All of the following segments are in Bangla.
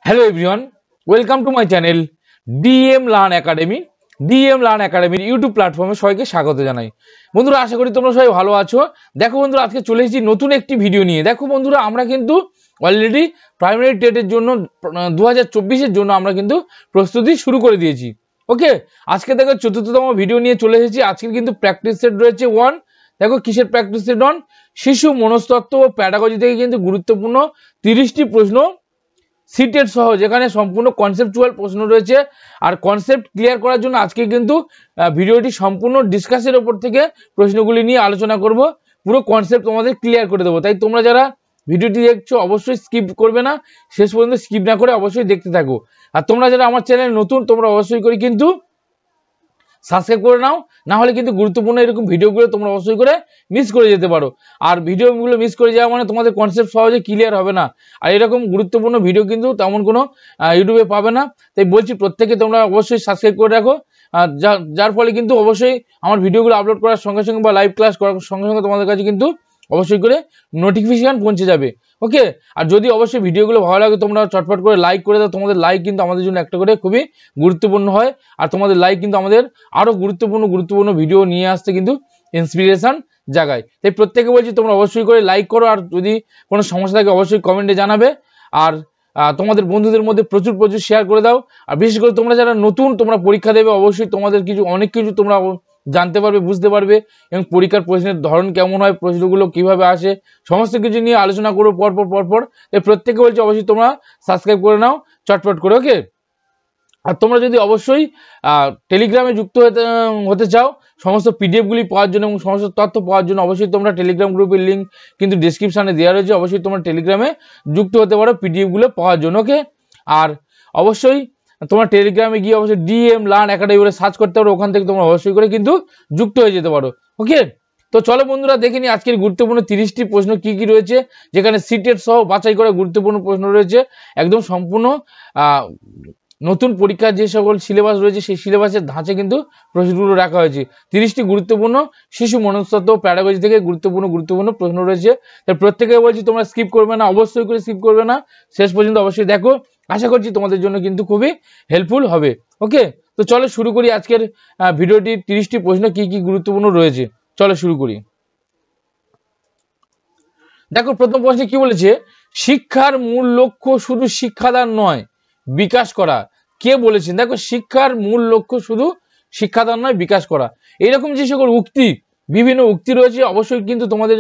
Hello everyone, welcome to my channel DM learn academy. DM learn একাডেমির ইউটিউব প্ল্যাটফর্মে সবাইকে স্বাগত জানাই। বন্ধুরা, আশা করি তোমরা সবাই ভালো আছো। দেখো বন্ধুরা, আজকে চলে এসেছি নতুন একটি ভিডিও নিয়ে। দেখো বন্ধুরা, আমরা কিন্তু অলরেডি প্রাইমারি টেটের জন্য 2024-এর জন্য আমরা কিন্তু প্রস্তুতি শুরু করে দিয়েছি। ওকে, আজকে দেখো 4র্থতম ভিডিও নিয়ে চলে এসেছি। আজকে কিন্তু প্র্যাকটিস সেট রয়েছে 1। দেখো কিসের প্র্যাকটিস সেট 1? শিশু মনস্তত্ত্ব ও প্যাডাগজি থেকে কিন্তু গুরুত্বপূর্ণ 30টি প্রশ্ন সিটেট সহ, যেখানে সম্পূর্ণ কনসেপ্টুয়াল প্রশ্ন রয়েছে। আর কনসেপ্ট ক্লিয়ার করার জন্য আজকে কিন্তু ভিডিওটি সম্পূর্ণ ডিসকাসের ওপর থেকে প্রশ্নগুলি নিয়ে আলোচনা করব। পুরো কনসেপ্ট তোমাদের ক্লিয়ার করে দেবো। তাই তোমরা যারা ভিডিওটি দেখছো অবশ্যই স্কিপ করবে না, শেষ পর্যন্ত স্কিপ না করে অবশ্যই দেখতে থাকো। আর তোমরা যারা আমার চ্যানেল নতুন, তোমরা অবশ্যই করে কিন্তু সাবস্ক্রাইব করে নাও, না হলে কিন্তু গুরুত্বপূর্ণ এরকম ভিডিওগুলো তোমরা অবশ্যই করে মিস করে যেতে পারো। আর ভিডিওগুলো মিস করে যাওয়া মানে তোমাদের কনসেপ্ট সহজে ক্লিয়ার হবে না। আর এরকম গুরুত্বপূর্ণ ভিডিও কিন্তু তেমন কোনো ইউটিউবে পাবে না। তাই বলছি, প্রত্যেকে তোমরা অবশ্যই সাবস্ক্রাইব করে রাখো, যার ফলে কিন্তু অবশ্যই আমার ভিডিওগুলো আপলোড করার সঙ্গে সঙ্গে বা লাইভ ক্লাস করার সঙ্গে সঙ্গে তোমাদের কাছে কিন্তু অবশ্যই করে নোটিফিকেশন পৌঁছে যাবে। ওকে, আর যদি অবশ্যই ভিডিওগুলো ভালো লাগে তোমরা চটপট করে লাইক করে দাও। তোমাদের লাইক কিন্তু আমাদের জন্য একটা করে খুবই গুরুত্বপূর্ণ হয়। আর তোমাদের লাইক কিন্তু আমাদের আরো গুরুত্বপূর্ণ ভিডিও নিয়ে আসতে কিন্তু ইন্সপিরেশন জাগায়। তাই প্রত্যেকে বলছি তোমরা অবশ্যই করে লাইক করো। আর যদি কোনো সমস্যা থাকে অবশ্যই কমেন্টে জানাবে। আর তোমাদের বন্ধুদের মধ্যে প্রচুর শেয়ার করে দাও। আর বিশেষ করে তোমরা যারা নতুন, তোমরা পরীক্ষা দেবে, অবশ্যই তোমাদের অনেক কিছু তোমরা জানতে পারবে, বুঝতে পারবে, এবং পরীক্ষার প্রশ্নের ধরন কেমন হয়, প্রশ্নগুলো কিভাবে আসে, সমস্ত কিছু নিয়ে আলোচনা করো পরপর। তাই প্রত্যেকে বলছি অবশ্যই তোমরা সাবস্ক্রাইব করে নাও চটপট করে। ওকে, আর তোমরা যদি অবশ্যই টেলিগ্রামে যুক্ত হতে চাও সমস্ত পিডিএফগুলি পাওয়ার জন্য এবং সমস্ত তথ্য পাওয়ার জন্য, অবশ্যই তোমরা টেলিগ্রাম গ্রুপের লিঙ্ক কিন্তু ডিসক্রিপশনে দেওয়া রয়েছে। অবশ্যই তোমরা টেলিগ্রামে যুক্ত হতে পারো পিডিএফগুলো পাওয়ার জন্য। ওকে, আর অবশ্যই তোমরা টেলিগ্রামে গিয়ে অবশ্যই ডিএম লার্ন একাডেমি বলে সার্চ করতে পারো। ওখান থেকে তোমরা অবশ্যই করে কিন্তু যুক্ত হয়ে যেতে পারো। ওকে, তো চলো বন্ধুরা, দেখে নিই আজকের গুরুত্বপূর্ণ 30টি প্রশ্ন কি কি রয়েছে, যেখানে সিটেট সহ বাছাই করা গুরুত্বপূর্ণ প্রশ্ন রয়েছে। একদম সম্পূর্ণ নতুন পরীক্ষার যে সকল সিলেবাস রয়েছে সেই সিলেবাসের ধাঁচে কিন্তু প্রশ্নগুলো রাখা হয়েছে। 30টি গুরুত্বপূর্ণ শিশু মনস্তত্ত্ব প্যাডাগজি থেকে গুরুত্বপূর্ণ প্রশ্ন রয়েছে। তাই প্রত্যেকে বলছি তোমরা স্কিপ করবে না, অবশ্যই করে স্কিপ করবে না, শেষ পর্যন্ত অবশ্যই দেখো। আশা করছি তোমাদের জন্য কিন্তু খুবই হেল্পফুল হবে। ওকে, তো চলো শুরু করি আজকের ভিডিওটি। 30টি প্রশ্ন কি কি গুরুত্বপূর্ণ রয়েছে, চলো শুরু করি। দেখো প্রথম প্রশ্নে কি বলেছে, শিক্ষার মূল লক্ষ্য শুধু শিক্ষাদান নয়, বিকাশ করা। কে বলেছেন? দেখো, শিক্ষার মূল লক্ষ্য শুধু শিক্ষাদান নয়, বিকাশ করা। এইরকম যে সকল বিভিন্ন উক্তি রয়েছে, অবশ্যই কিন্তু তোমাদের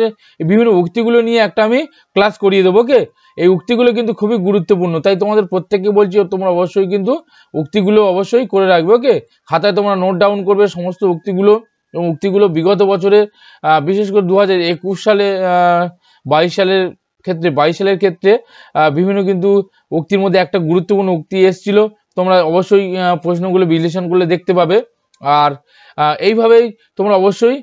বিভিন্ন উক্তিগুলো নিয়ে একটা আমি ক্লাস করিয়ে দেবো। ওকে, এই উক্তিগুলো কিন্তু খুবই গুরুত্বপূর্ণ। তাই তোমাদের প্রত্যেককে বলছি তোমরা অবশ্যই কিন্তু উক্তিগুলো অবশ্যই করে রাখবে। ওকে, খাতায় তোমরা নোট ডাউন করবে সমস্ত উক্তিগুলো, এবং উক্তিগুলো বিগত বছরে বিশেষ করে 2021 সালে 22 সালের ক্ষেত্রে বিভিন্ন কিন্তু উক্তির মধ্যে একটা গুরুত্বপূর্ণ উক্তি এসেছিল। তোমরা অবশ্যই প্রশ্নগুলো বিশ্লেষণ করলে দেখতে পাবে। আর এইভাবেই তোমরা অবশ্যই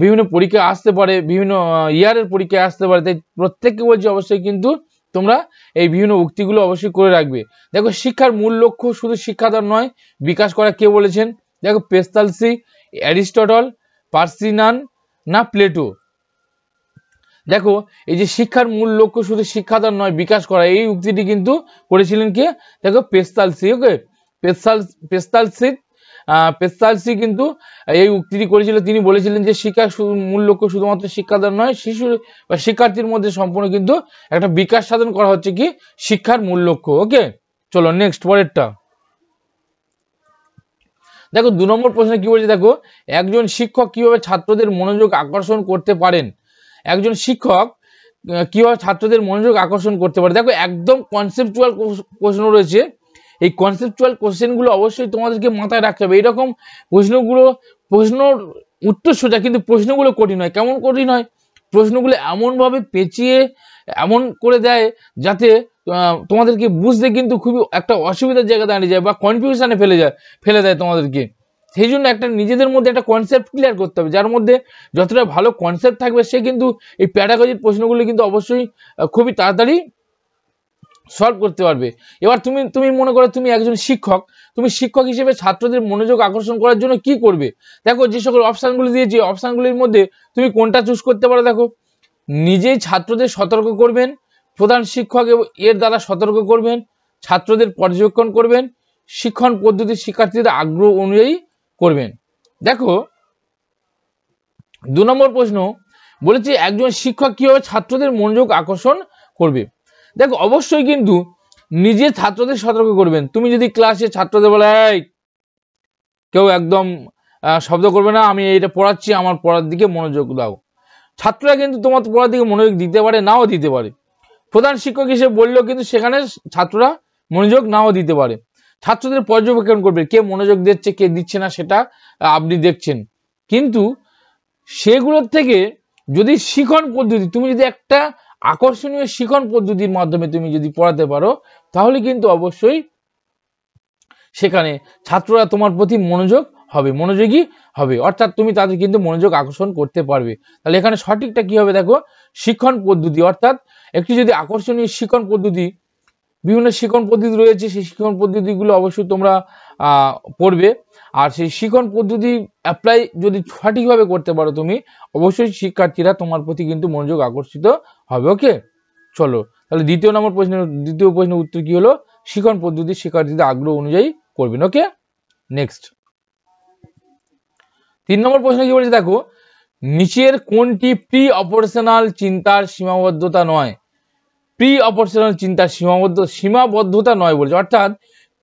বিভিন্ন পরীক্ষা আসতে পারে, বিভিন্ন ইয়ারের পরীক্ষা আসতে পারে। তাই প্রত্যেককে বলছি অবশ্যই কিন্তু তোমরা এই বিভিন্ন উক্তিগুলো অবশ্যই করে রাখবে। দেখো, শিক্ষার মূল লক্ষ্য শুধু শিক্ষাদান নয়, বিকাশ করা। কে বলেছেন? দেখো, পেস্তালসি, অ্যারিস্টটল, পার্সিনান না প্লেটো? দেখো, এই যে শিক্ষার মূল লক্ষ্য শুধু শিক্ষাদান নয়, বিকাশ করা, এই উক্তিটি কিন্তু করেছিলেন কে? দেখো, পেস্তালসি। ওকে, পেস্তালসি কিন্তু এই উক্তিটি করেছিল। তিনি বলেছিলেন যে শিক্ষার মূল লক্ষ্য শুধুমাত্র শিক্ষাদান নয়, শিশু বা শিক্ষার্থীর মধ্যে সম্পূর্ণ কিন্তু একটা বিকাশ সাধন করা হচ্ছে কি শিক্ষার মূল লক্ষ্য। ওকে, চলো নেক্সট পরেরটা। দেখো 2 নম্বর প্রশ্নে কি বলছে, দেখো, একজন শিক্ষক কিভাবে ছাত্রদের মনোযোগ আকর্ষণ করতে পারেন? একজন শিক্ষক কিভাবে ছাত্রদের মনোযোগ আকর্ষণ করতে পারে? দেখো, একদম কনসেপচুয়াল প্রশ্ন রয়েছে। এই কনসেপচুয়াল কোশ্চেনগুলো অবশ্যই তোমাদেরকে মাথায় রাখতে হবে। এইরকম প্রশ্নর উত্তর সোজা, কিন্তু প্রশ্নগুলো কঠিন হয়। কেমন কঠিন হয়? প্রশ্নগুলো এমনভাবে পেঁচিয়ে এমন করে দেয় যাতে তোমাদেরকে বুঝতে কিন্তু খুবই একটা অসুবিধার জায়গা দাঁড়িয়ে যায় বা কনফিউশনে ফেলে দেয় তোমাদেরকে। সেই জন্য একটা নিজেদের মধ্যে একটা কনসেপ্ট ক্লিয়ার করতে হবে। যার মধ্যে যতটা ভালো কনসেপ্ট থাকবে সে কিন্তু এই প্যাডাগজির প্রশ্নগুলো কিন্তু অবশ্যই খুবই তাড়াতাড়ি সলভ করতে পারবে। এবার তুমি মনে করো তুমি একজন শিক্ষক, তুমি শিক্ষক হিসেবে ছাত্রদের মনোযোগ আকর্ষণ করার জন্য কি করবে? দেখো, যে সকল অপশনগুলো দিয়েছি, অপশনগুলির মধ্যে তুমি কোনটা চুজ করতে পারো? দেখো, নিজেই ছাত্রদের সতর্ক করবেন, প্রধান শিক্ষক এর দ্বারা সতর্ক করবেন, ছাত্রদের পর্যবেক্ষণ করবেন, শিক্ষণ পদ্ধতি শিক্ষার্থীদের আগ্রহ অনুযায়ী করবেন। দেখো 2 নম্বর প্রশ্ন বলেছে একজন শিক্ষক কিভাবে ছাত্রদের মনোযোগ আকর্ষণ করবে। দেখো অবশ্যই কিন্তু নিজে ছাত্রদের সতর্ক করবেন। তুমি যদি ক্লাসে ছাত্রদের বলে কেউ একদম শব্দ করবে না, আমি এটা পড়াচ্ছি, আমার পড়ার দিকে মনোযোগ দাও, ছাত্ররা কিন্তু তোমার পড়ার দিকে মনোযোগ দিতে পারে, নাও দিতে পারে। প্রধান শিক্ষক হিসেবে বললেও কিন্তু সেখানে ছাত্ররা মনোযোগ নাও দিতে পারে। ছাত্রদের পর্যবেক্ষণ করবে, কে মনোযোগ দিচ্ছে কে দিচ্ছে না সেটা আপনি দেখছেন। কিন্তু সেগুলোর থেকে যদি শিক্ষণ পদ্ধতি, তুমি যদি একটা আকর্ষণীয় শিক্ষণ পদ্ধতির মাধ্যমে তুমি যদি পড়াতে পারো, তাহলে কিন্তু অবশ্যই সেখানে ছাত্ররা তোমার প্রতি মনোযোগী হবে, অর্থাৎ তুমি তাদের কিন্তু মনোযোগ আকর্ষণ করতে পারবে। তাহলে এখানে সঠিকটা কি হবে দেখো, শিক্ষণ পদ্ধতি, অর্থাৎ একটি যদি আকর্ষণীয় শিক্ষণ পদ্ধতি, বিভিন্ন শিক্ষণ পদ্ধতি রয়েছে, সেই শিক্ষণ পদ্ধতিগুলো অবশ্যই তোমরা পড়বে। আর সেই শিক্ষণ পদ্ধতি অ্যাপ্লাই যদি সঠিকভাবে করতে পারো তুমি, অবশ্যই শিক্ষার্থীরা তোমার প্রতি কিন্তু মনোযোগ আকর্ষিত হবে। ওকে, চলো তাহলে দ্বিতীয় প্রশ্নের উত্তর কি হলো, শিক্ষণ পদ্ধতি শিক্ষার্থীদের আগ্রহ অনুযায়ী করবেন। ওকে, নেক্সট 3 নম্বর প্রশ্ন কি বলেছে দেখো, নিচের কোনটি প্রি অপারেশনাল চিন্তার সীমাবদ্ধতা নয়। প্রি অপারেশনাল চিন্তার সীমাবদ্ধতা নয় বলছে, অর্থাৎ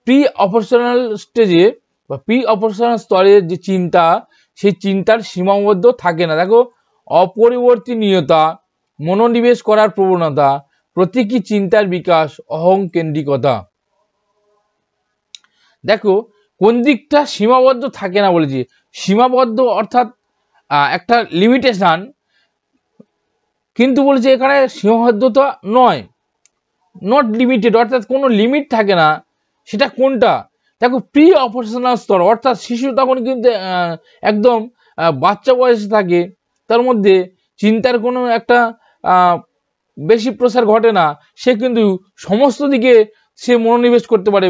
প্রি অপারেশনাল স্টেজে বা প্রি অপারেশনাল স্তরের যে চিন্তা, সেই চিন্তার সীমাবদ্ধ থাকে না। দেখো অপরিবর্তনীয়তা, মনোনিবেশ করার প্রবণতা, প্রতীকী চিন্তার বিকাশ, অহংকেন্দ্রিকতা। দেখো কোন দিকটা সীমাবদ্ধ থাকে না বলেছি, সীমাবদ্ধ অর্থাৎ একটা লিমিটেশন, কিন্তু বলেছে এখানে সীমাবদ্ধতা নয়, নট লিমিটেড, অর্থাৎ কোনো লিমিট থাকে না। সেটা কোনটা দেখো, প্রি অপারেশনাল স্তর, অর্থাৎ শিশু তখন কিন্তু একদম বাচ্চা বয়সে থাকে, তার মধ্যে চিন্তার কোনো একটা বেশি প্রসার ঘটে না, সে কিন্তু সমস্ত দিকে সে মনোনিবেশ করতে পারে।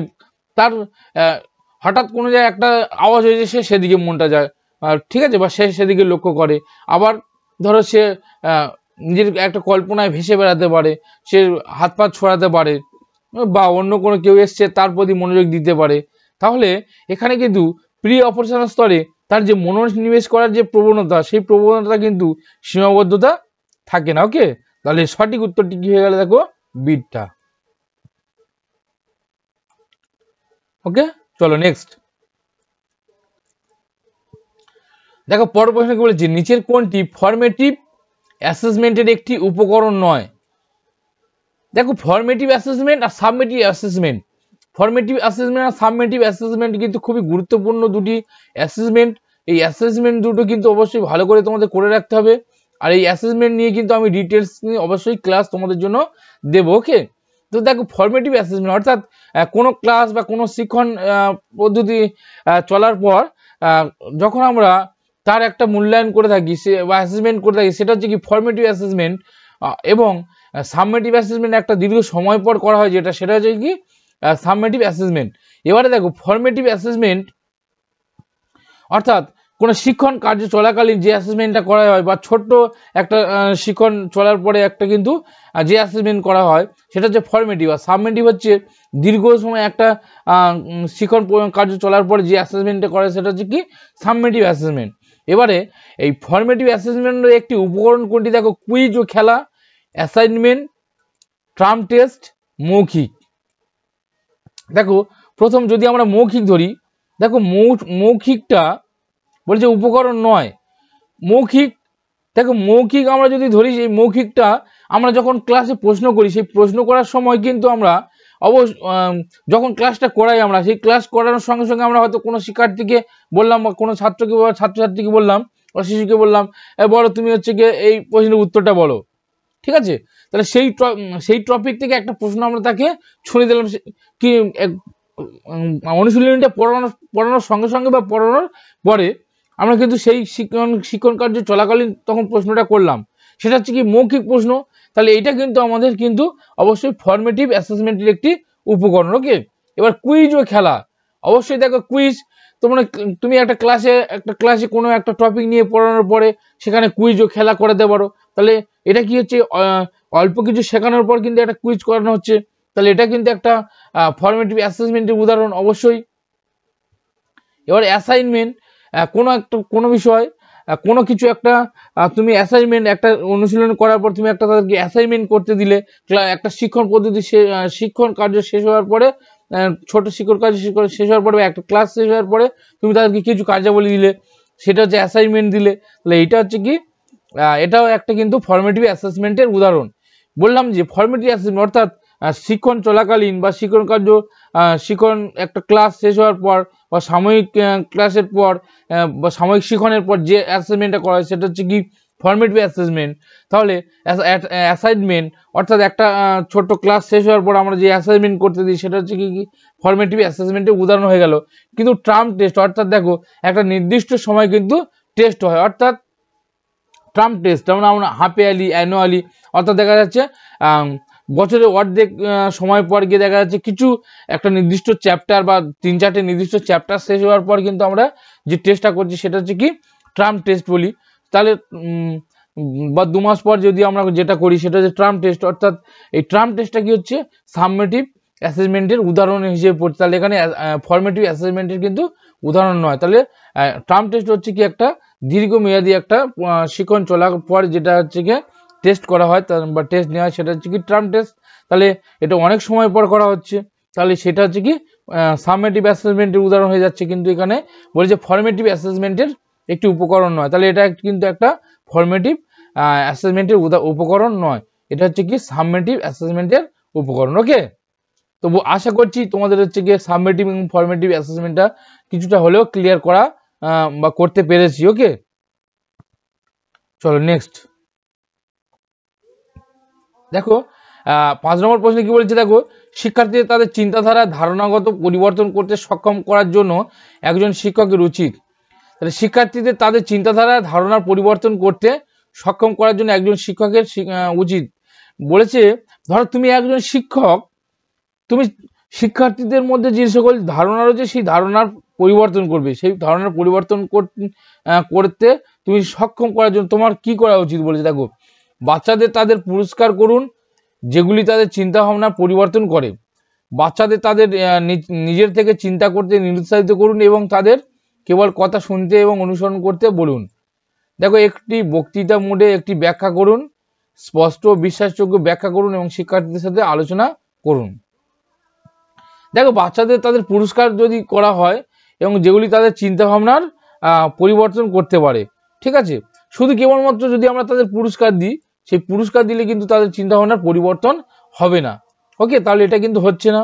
তার হঠাৎ কোনো জায়গায় একটা আওয়াজ হয়েছে, সে সেদিকে মনটা যায়, ঠিক আছে, বা সে সেদিকে লক্ষ্য করে। আবার ধরো সে নিজের একটা কল্পনায় ভেসে বেড়াতে পারে, সে হাত পা ছড়াতে পারে, বা অন্য কোনো কেউ এসছে তার প্রতি মনোযোগ দিতে পারে। তাহলে এখানে কিন্তু প্রি অপারেশনাল স্তরে তার যে মনোনিবেশ করার যে প্রবণতা, সেই প্রবণতা কিন্তু সীমাবদ্ধতা থাকে না। ওকে, তাহলে সঠিক উত্তরটি কি হয়ে গেল দেখো, বিটটা। ওকে, চলো নেক্সট দেখো, পরের প্রশ্ন কি বলেছি, নিচের কোনটি ফরমেটিভ অ্যাসেসমেন্টের একটি উপকরণ নয়। দেখো ফরমেটিভ অ্যাসেসমেন্ট আর সাবমেটিভ অ্যাসেসমেন্ট, ফরমেটিভ অ্যাসেসমেন্ট আর সাবমেটিভ অ্যাসেসমেন্ট কিন্তু খুবই গুরুত্বপূর্ণ দুটি অ্যাসেসমেন্ট। এই অ্যাসেসমেন্ট দুটো কিন্তু অবশ্যই ভালো করে তোমাদের করে রাখতে হবে। আর এই অ্যাসেসমেন্ট নিয়ে কিন্তু আমি ডিটেলস নিয়ে অবশ্যই ক্লাস তোমাদের জন্য দেবো। ওকে, তো দেখো ফরমেটিভ অ্যাসেসমেন্ট অর্থাৎ কোনো ক্লাস বা কোনো শিক্ষণ পদ্ধতি চলার পর যখন আমরা তার একটা মূল্যায়ন করে থাকি বা অ্যাসেসমেন্ট করে থাকি, সেটা হচ্ছে কি ফরমেটিভ অ্যাসেসমেন্ট। এবং সাবমেটিভ অ্যাসেসমেন্ট একটা দীর্ঘ সময় পর করা হয়, সেটা হচ্ছে কি সাবমেটিভ অ্যাসেসমেন্ট। এবারে দেখো ফরমেটিভ অ্যাসেসমেন্ট অর্থাৎ কোনো শিক্ষণ কার্য চলাকালীন যে অ্যাসেসমেন্টটা করা হয়, বা ছোট্ট একটা শিক্ষণ চলার পরে একটা কিন্তু যে অ্যাসেসমেন্ট করা হয়, সেটা হচ্ছে ফরমেটিভ। আর সাবমেটিভ হচ্ছে দীর্ঘ সময় একটা শিক্ষণ কার্য চলার পরে যে অ্যাসেসমেন্টটা করে, সেটা হচ্ছে কি সাবমেটিভ অ্যাসেসমেন্ট। এবারে এই ফরমেটিভ অ্যাসেসমেন্টের একটি উপকরণ কোনটি দেখো, কুইজ ও খেলা, অ্যাসাইনমেন্ট, ট্রাম টেস্ট, মৌখিক। দেখো প্রথম যদি আমরা মৌখিক ধরি, দেখো মৌখিকটা বলছে উপকরণ নয়। মৌখিক, দেখো মৌখিক আমরা যদি ধরি, সেই মৌখিকটা আমরা যখন ক্লাসে প্রশ্ন করি, সেই প্রশ্ন করার সময় কিন্তু আমরা যখন ক্লাসটা করাই, আমরা সেই ক্লাস করানোর সঙ্গে সঙ্গে আমরা হয়তো কোনো শিক্ষার্থীকে বললাম, বা কোনো ছাত্রছাত্রীকে বললাম, বা শিশুকে বললাম, বলো তুমি হচ্ছে গিয়ে এই প্রশ্নের উত্তরটা বলো, ঠিক আছে। তাহলে সেই টপিক থেকে একটা প্রশ্ন আমরা তাকে ছুঁড়ে দিলাম, কি অনুশীলনীটা পড়ানোর সঙ্গে সঙ্গে বা পড়ানোর পরে আমরা কিন্তু সেই শিক্ষণ কার্য চলাকালীন তখন প্রশ্নটা করলাম, সেটা হচ্ছে কি মৌখিক প্রশ্ন। তাহলে এটা কিন্তু আমাদের কিন্তু অবশ্যই ফরমেটিভ অ্যাসেসমেন্টের একটি উপকরণ। ওকে, এবার কুইজ ও খেলা, অবশ্যই দেখো কুইজ, তুমি একটা ক্লাসে কোনো একটা টপিক নিয়ে পড়ানোর পরে সেখানে কুইজ ও খেলা করাতে পারো। তাহলে এটা কি হচ্ছে, অল্প কিছু শেখানোর পর কিন্তু একটা কুইজ করানো হচ্ছে। তাহলে এটা কিন্তু একটা ফর্মেটিভ অ্যাসেসমেন্টের উদাহরণ অবশ্যই। এবার অ্যাসাইনমেন্ট, কোনো বিষয় কোনো কিছু একটা তুমি অ্যাসাইনমেন্ট একটা অনুশীলন করার পর তুমি একটা তাদেরকে অ্যাসাইনমেন্ট করতে দিলে, একটা শিক্ষণ পদ্ধতি শিক্ষণ কার্য শেষ হওয়ার পরে, ছোট শিক্ষণ কার্য শেষ হওয়ার পরে একটা ক্লাস শেষ হওয়ার পরে তুমি তাদেরকে কিছু কার্যাবলী দিলে, সেটা হচ্ছে অ্যাসাইনমেন্ট দিলে। তাহলে এটা হচ্ছে কি, এটাও একটা কিন্তু ফর্মেটিভ অ্যাসেসমেন্টের উদাহরণ। বললাম যে ফর্মেটিভ অ্যাসেসমেন্ট অর্থাৎ শিক্ষণ চলাকালীন বা শিক্ষণ কার্য শিক্ষণ একটা ক্লাস শেষ হওয়ার পর বা সাময়িক ক্লাসের পর বা সাময়িক শিক্ষণের পর যে অ্যাসেসমেন্টটা করা হয় সেটা হচ্ছে কি ফর্মেটিভ অ্যাসেসমেন্ট। তাহলে অ্যাসাইনমেন্ট অর্থাৎ একটা ছোট ক্লাস শেষ হওয়ার পর আমরা যে অ্যাসাইনমেন্ট করতে দিই সেটা হচ্ছে কি ফর্মেটিভ অ্যাসেসমেন্টের উদাহরণ হয়ে গেল। কিন্তু টার্ম টেস্ট অর্থাৎ দেখো একটা নির্দিষ্ট সময় কিন্তু টেস্ট হয়, অর্থাৎ টার্ম টেস্ট যেমন আমরা হাফ ইয়ারলি, অ্যানুয়ালি, অর্থাৎ দেখা যাচ্ছে বছরের অর্ধেক সময় পর গিয়ে দেখা যাচ্ছে কিছু একটা নির্দিষ্ট চ্যাপ্টার বা 3-4টে নির্দিষ্ট চ্যাপ্টার শেষ হওয়ার পর কিন্তু আমরা যে টেস্টটা করছি সেটা হচ্ছে কি টার্ম টেস্ট বলি। তাহলে বা 2 মাস পর যদি আমরা যেটা করি সেটা হচ্ছে টার্ম টেস্ট। অর্থাৎ এই টার্ম টেস্টটা কি হচ্ছে সাবমেটিভ অ্যাসেসমেন্টের উদাহরণ হিসেবে পড়ছে। তাহলে এখানে ফর্মেটিভ অ্যাসেসমেন্টের কিন্তু উদাহরণ নয়। তাহলে টার্ম টেস্ট হচ্ছে কি একটা দীর্ঘমেয়াদী একটা শিক্ষণ চলার পর যেটা হচ্ছে কি টেস্ট করা হয় বা টেস্ট নেওয়া হয় সেটা হচ্ছে কি টার্ম টেস্ট। তাহলে এটা অনেক সময় পর করা হচ্ছে, তাহলে সেটা হচ্ছে কি সাবমেটিভ অ্যাসেসমেন্টের উদাহরণ হয়ে যাচ্ছে। কিন্তু এখানে বলে যে ফর্মেটিভ অ্যাসেসমেন্টের একটি উপকরণ নয়, তাহলে এটা কিন্তু একটা ফর্মেটিভ অ্যাসেসমেন্টের উপকরণ নয়, এটা হচ্ছে কি সাবমেটিভ অ্যাসেসমেন্টের উপকরণ। ওকে, তো আশা করছি তোমাদের হচ্ছে গিয়ে সাবমেটিভ এবং ফর্মেটিভ অ্যাসেসমেন্টটা কিছুটা হলেও ক্লিয়ার করা বা করতে পেরেছি। ওকে, চলো নেক্সট দেখো 5 নম্বর প্রশ্নে কি বলছে দেখো, শিক্ষার্থীদের তাদের চিন্তাধারা ধারণাগত পরিবর্তন করতে সক্ষম করার জন্য একজন শিক্ষকের উচিত। তাহলে শিক্ষার্থীদের তাদের চিন্তাধারা ধারণার পরিবর্তন করতে সক্ষম করার জন্য একজন শিক্ষকের উচিত। বলেছে ধরো তুমি একজন শিক্ষক, তুমি শিক্ষার্থীদের মধ্যে যে সকল ধারণা রয়েছে সেই ধারণার পরিবর্তন করবে, সেই ধারণার পরিবর্তন করতে তুমি সক্ষম করার জন্য তোমার কি করা উচিত বলেছে। দেখো, বাচ্চাদের তাদের পুরস্কার করুন যেগুলি তাদের চিন্তা ভাবনা পরিবর্তন করে, বাচ্চাদের তাদের নিজের থেকে চিন্তা করতে নিরুৎসাহিত করুন এবং তাদের কেবল কথা শুনতে এবং অনুসরণ করতে বলুন। দেখো, একটি বক্তৃতা মোডে একটি ব্যাখ্যা করুন, স্পষ্ট বিশ্বাসযোগ্য ব্যাখ্যা করুন এবং শিক্ষার্থীদের সাথে আলোচনা করুন। দেখো, বাচ্চাদের তাদের পুরস্কার যদি করা হয় এবং যেগুলি তাদের চিন্তা ভাবনার পরিবর্তন করতে পারে, ঠিক আছে, শুধু কেবলমাত্র যদি আমরা তাদের পুরস্কার দিই, সেই পুরস্কার দিলে কিন্তু তাদের চিন্তা ভাবনার পরিবর্তন হবে না। ওকে, তাহলে এটা কিন্তু হচ্ছে না।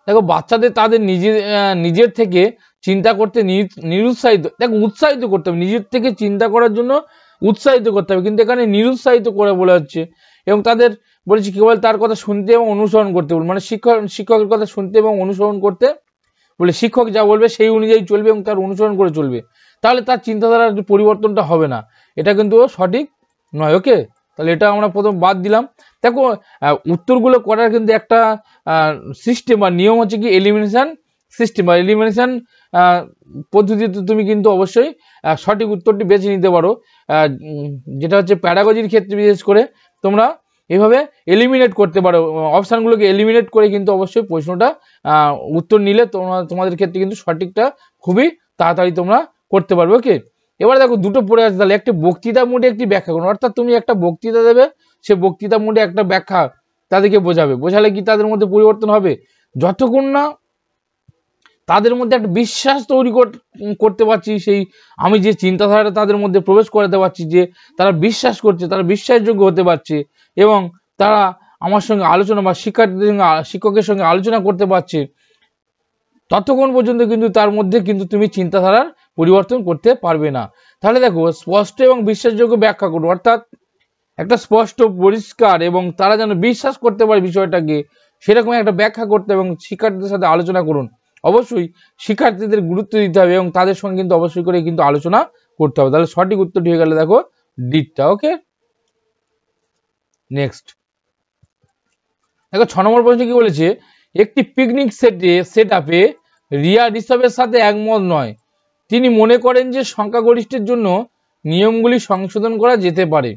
দেখো, বাচ্চাদের তাদের নিজের থেকে চিন্তা করতে নিরুৎসাহিত, দেখো উৎসাহিত করতে হবে, নিজের থেকে চিন্তা করার জন্য উৎসাহিত করতে হবে, কিন্তু এখানে নিরুৎসাহিত করে বলা হচ্ছে। এবং তাদের বলেছি কেবল তার কথা শুনতে এবং অনুসরণ করতে বলে, মানে শিক্ষকের কথা শুনতে এবং অনুসরণ করতে বলে, শিক্ষক যা বলবে সেই অনুযায়ী চলবে এবং তার অনুসরণ করে চলবে, তাহলে তার চিন্তাধারার পরিবর্তনটা হবে না, এটা কিন্তু সঠিক নয়। ওকে, তাহলে এটা আমরা প্রথম বাদ দিলাম। দেখো, উত্তরগুলো করার কিন্তু একটা সিস্টেম বা নিয়ম হচ্ছে কি এলিমিনেশন সিস্টেম বা এলিমিনেশন পদ্ধতিতে তুমি কিন্তু অবশ্যই সঠিক উত্তরটি বেছে নিতে পারো, যেটা হচ্ছে প্যাডাগজির ক্ষেত্রে বিশেষ করে তোমরা এভাবে এলিমিনেট করতে পারো, অপশানগুলোকে এলিমিনেট করে কিন্তু অবশ্যই প্রশ্নটা উত্তর নিলে তোমাদের ক্ষেত্রে কিন্তু সঠিকটা খুবই তাড়াতাড়ি তোমরা করতে পারবে। ওকে, এবার দেখো দুটো পড়ে আছে, তাহলে একটি বক্তৃতা মোডে একটি ব্যাখ্যা করুন, অর্থাৎ তুমি একটা বক্তৃতা দেবে, সে বক্তৃতা মোডে একটা ব্যাখ্যা তাদেরকে বোঝালে কি তাদের মধ্যে পরিবর্তন হবে? যতক্ষণ না তাদের মধ্যে একটা বিশ্বাস তৈরি করতে পারছি, সেই আমি যে চিন্তাধারাটা তাদের মধ্যে প্রবেশ করাতে পারছি, যে তারা বিশ্বাস করছে, তারা বিশ্বাসযোগ্য হতে পারছে এবং তারা আমার সঙ্গে আলোচনা বা শিক্ষকের সঙ্গে আলোচনা করতে পারছে, ততক্ষণ পর্যন্ত কিন্তু তার মধ্যে কিন্তু তুমি চিন্তাধারার পরিবর্তন করতে পারবে না। তাহলে দেখো, স্পষ্ট এবং বিশ্বাসযোগ্য ব্যাখ্যা করুন, অর্থাৎ একটা স্পষ্ট পরিষ্কার এবং তারা যেন বিশ্বাস করতে পারে বিষয়টাকে, সেরকম একটা ব্যাখ্যা করতে এবং শিক্ষার্থীদের সাথে আলোচনা করুন। অবশ্যই শিক্ষার্থীদের গুরুত্ব দিতে হবে এবং তাদের সঙ্গে কিন্তু অবশ্যই করে কিন্তু আলোচনা করতে হবে। তাহলে সঠিক উত্তরটি হয়ে গেল দেখো ডিটা। ওকে, নেক্সট দেখো 6 নম্বর প্রশ্ন কি বলেছে, একটি পিকনিক সেট আপে রিয়া ঋষভের সাথে একমত নয়, তিনি মনে করেন যে সংখ্যাগরিষ্ঠের জন্য নিয়মগুলি সংশোধন করা যেতে পারে।